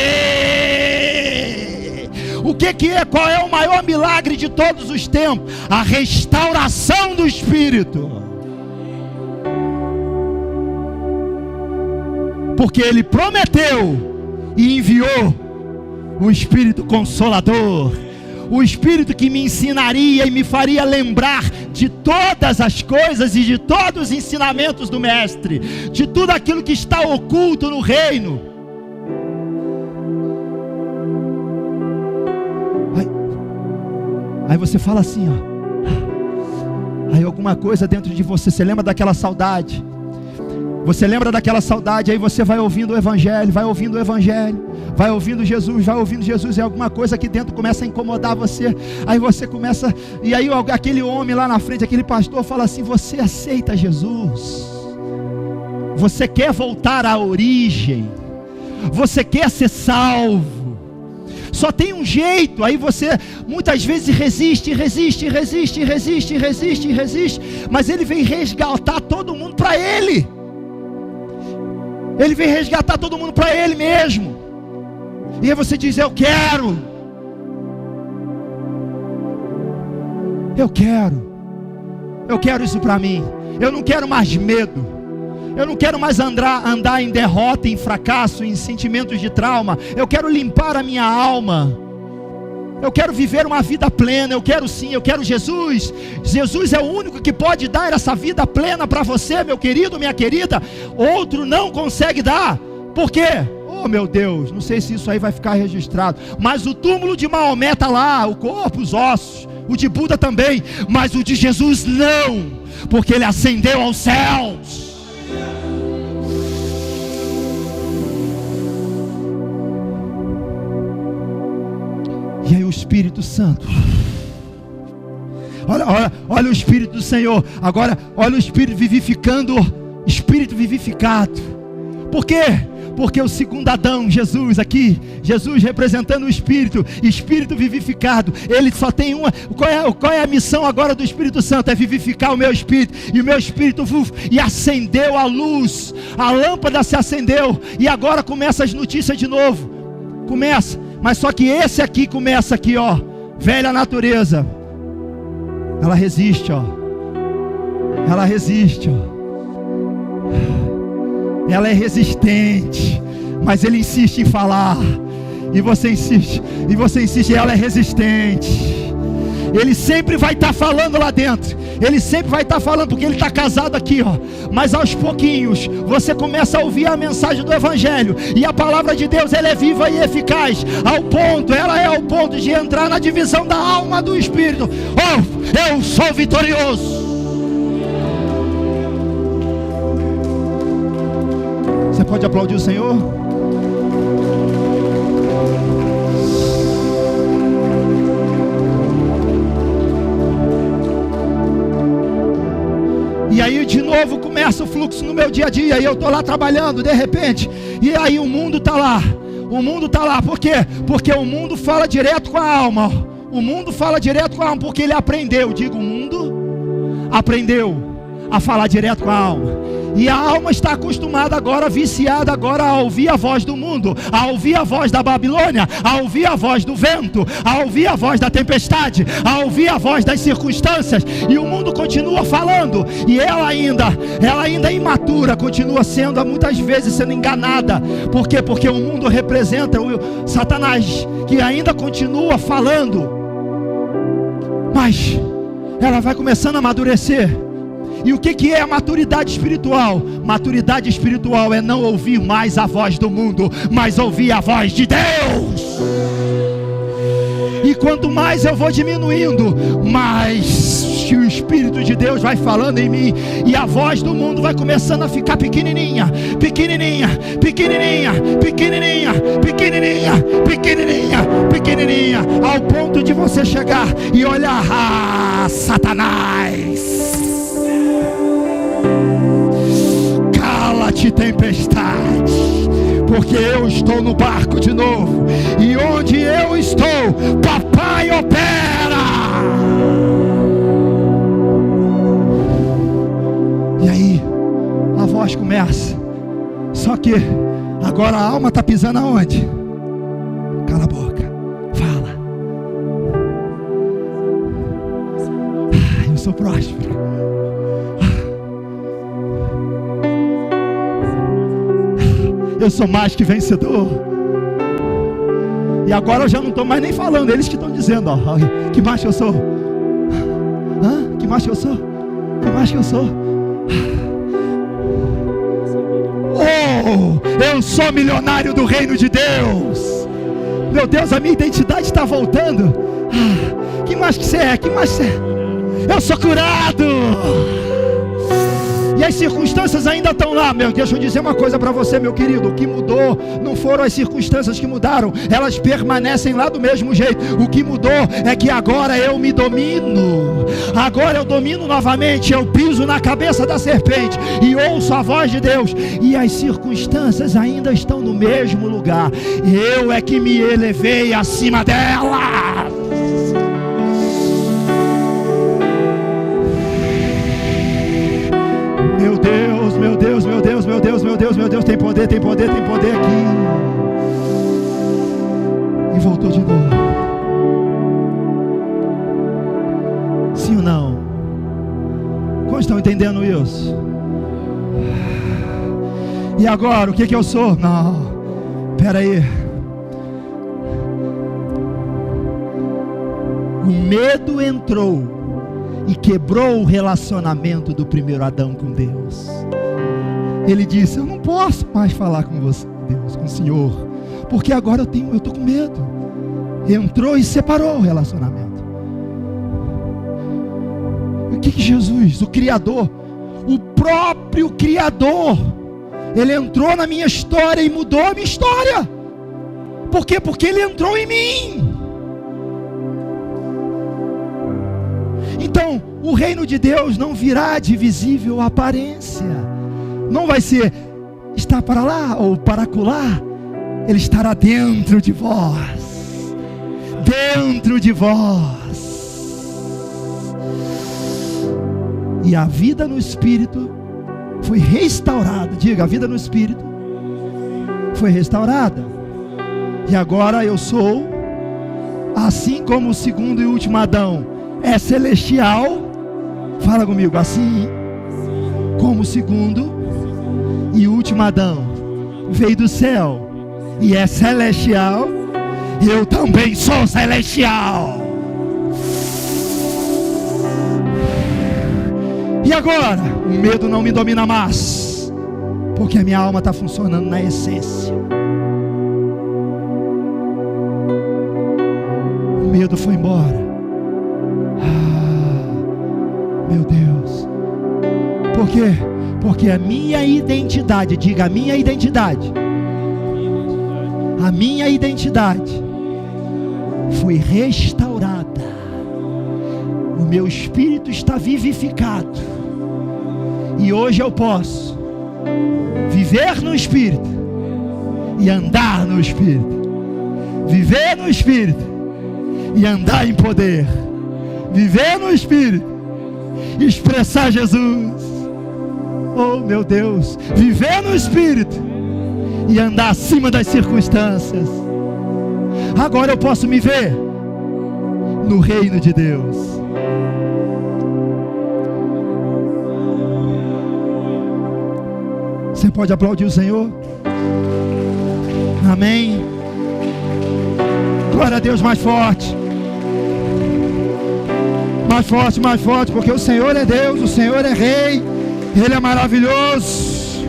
O que é? Qual é o maior milagre de todos os tempos? A restauração do Espírito. Porque ele prometeu e enviou o Espírito Consolador, o Espírito que me ensinaria e me faria lembrar de todas as coisas e de todos os ensinamentos do Mestre, de tudo aquilo que está oculto no reino. Aí você fala assim, ó. Aí alguma coisa dentro de você, você lembra daquela saudade. Você lembra daquela saudade, aí você vai ouvindo o Evangelho, vai ouvindo o Evangelho, vai ouvindo Jesus, e alguma coisa aqui dentro começa a incomodar você. Aí você começa, e aí aquele homem lá na frente, aquele pastor fala assim: você aceita Jesus? Você quer voltar à origem? Você quer ser salvo? Só tem um jeito. Aí você muitas vezes resiste, mas ele vem resgatar todo mundo para ele. Ele vem resgatar todo mundo para ele mesmo. E aí você diz: eu quero isso para mim. Eu não quero mais medo. Eu não quero mais andar em derrota, em fracasso, em sentimentos de trauma. Eu quero limpar a minha alma. Eu quero viver uma vida plena. Eu quero Jesus. Jesus é o único que pode dar essa vida plena para você, meu querido, minha querida. Outro não consegue dar. Por quê? Oh meu Deus, não sei se isso aí vai ficar registrado, mas o túmulo de Maomé está lá, o corpo, os ossos. O de Buda também, mas o de Jesus não, porque ele ascendeu aos céus. E aí o Espírito Santo, olha o Espírito do Senhor. Agora olha o Espírito vivificando, Espírito vivificado. Por quê? Porque o segundo Adão, Jesus aqui, Jesus representando o Espírito vivificado. Ele só tem uma. Qual é a missão agora do Espírito Santo? É vivificar o meu espírito. E o meu espírito e acendeu a luz. A lâmpada se acendeu. E agora começa as notícias de novo. Começa. Mas só que esse aqui começa aqui, ó. Velha natureza. Ela resiste, ó. Ela resiste, ó. Ela é resistente, mas ele insiste em falar. E você insiste, e ela é resistente. Ele sempre vai estar falando lá dentro. Ele sempre vai estar falando, porque ele está casado aqui, ó. Mas aos pouquinhos, você começa a ouvir a mensagem do Evangelho. E a palavra de Deus, ela é viva e eficaz. Ela é ao ponto de entrar na divisão da alma do Espírito. Oh, eu sou vitorioso. Você pode aplaudir o Senhor? E aí de novo começa o fluxo no meu dia a dia. E eu estou lá trabalhando, de repente. E aí o mundo está lá. O mundo está lá. Por quê? Porque o mundo fala direto com a alma. O mundo fala direto com a alma. Porque ele aprendeu. Digo, o mundo aprendeu a falar direto com a alma. E a alma está acostumada agora, viciada agora a ouvir a voz do mundo, a ouvir a voz da Babilônia, a ouvir a voz do vento, a ouvir a voz da tempestade, a ouvir a voz das circunstâncias. E o mundo continua falando. E ela ainda imatura, continua sendo, muitas vezes sendo enganada. Por quê? Porque o mundo representa o Satanás, que ainda continua falando. Mas ela vai começando a amadurecer. E o que é a maturidade espiritual? Maturidade espiritual é não ouvir mais a voz do mundo, mas ouvir a voz de Deus. E quanto mais eu vou diminuindo, mais o Espírito de Deus vai falando em mim. E a voz do mundo vai começando a ficar pequenininha, pequenininha, pequenininha, pequenininha, pequenininha, pequenininha, pequenininha, ao ponto de você chegar e olhar: ah, Satanás, cala-te, tempestade, porque eu estou no barco de novo, e onde eu estou, papai opera. E aí a voz começa. Só que agora a alma está pisando aonde? Cala a boca, fala. Eu sou próspero. Eu sou mais que vencedor. E agora eu já não estou mais nem falando. Eles que estão dizendo, ó, que mais que eu sou? Que mais que eu sou? Que mais que eu sou? Oh, eu sou milionário do reino de Deus. Meu Deus, a minha identidade está voltando. Que mais que você é? Que mais que você é? Eu sou curado. E as circunstâncias ainda estão lá, meu. Deixa eu dizer uma coisa para você, meu querido. O que mudou não foram as circunstâncias que mudaram, elas permanecem lá do mesmo jeito. O que mudou é que agora eu me domino. Agora eu domino novamente. Eu piso na cabeça da serpente e ouço a voz de Deus. E as circunstâncias ainda estão no mesmo lugar. Eu é que me elevei acima delas. Meu Deus, meu Deus, meu Deus, meu Deus, meu Deus, meu Deus, tem poder, tem poder, tem poder aqui. E voltou de novo. Sim ou não? Como estão entendendo isso? E agora, o que eu sou? Não, espera aí. O medo entrou e quebrou o relacionamento do primeiro Adão com Deus. Ele disse: eu não posso mais falar com você, Deus, com o Senhor, porque agora eu estou com medo. Entrou e separou o relacionamento. O que Jesus, o Criador, o próprio Criador, Ele entrou na minha história e mudou a minha história. Por quê? Porque Ele entrou em mim. Então, o reino de Deus não virá de visível aparência. Não vai ser estar para lá ou para acolá. Ele estará dentro de vós. Dentro de vós. E a vida no Espírito foi restaurada. Diga, a vida no Espírito foi restaurada. E agora eu sou, assim como o segundo e último Adão é celestial. Fala comigo, assim como o segundo e último Adão veio do céu e é celestial, eu também sou celestial. E agora, o medo não me domina mais, porque a minha alma está funcionando na essência. O medo foi embora. Meu Deus. Por quê? Porque a minha identidade, diga, a minha identidade foi restaurada. O meu espírito está vivificado. E hoje eu posso viver no Espírito e andar no Espírito. Viver no Espírito e andar em poder. Viver no Espírito, expressar Jesus. Oh meu Deus, viver no Espírito e andar acima das circunstâncias. Agora eu posso me ver no reino de Deus. Você pode aplaudir o Senhor? Amém. Glória a Deus, mais forte. Mais forte, mais forte, porque o Senhor é Deus, o Senhor é Rei, Ele é maravilhoso.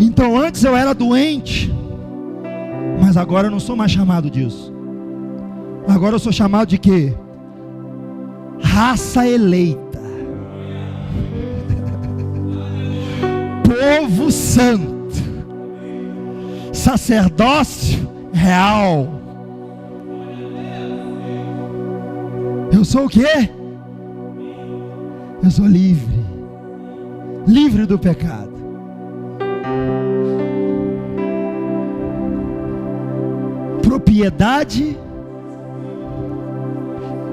Então antes eu era doente, mas agora eu não sou mais chamado disso. Agora eu sou chamado de quê? Raça eleita, povo santo, sacerdócio real. Eu sou o quê? Eu sou livre. Livre do pecado. Propriedade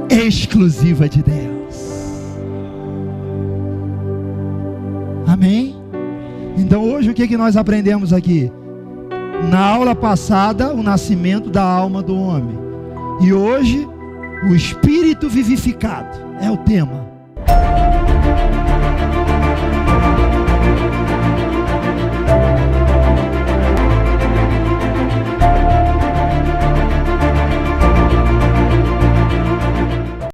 exclusiva de Deus. Amém? Então hoje o que nós aprendemos aqui? Na aula passada, o nascimento da alma do homem. E hoje, o espírito vivificado é o tema.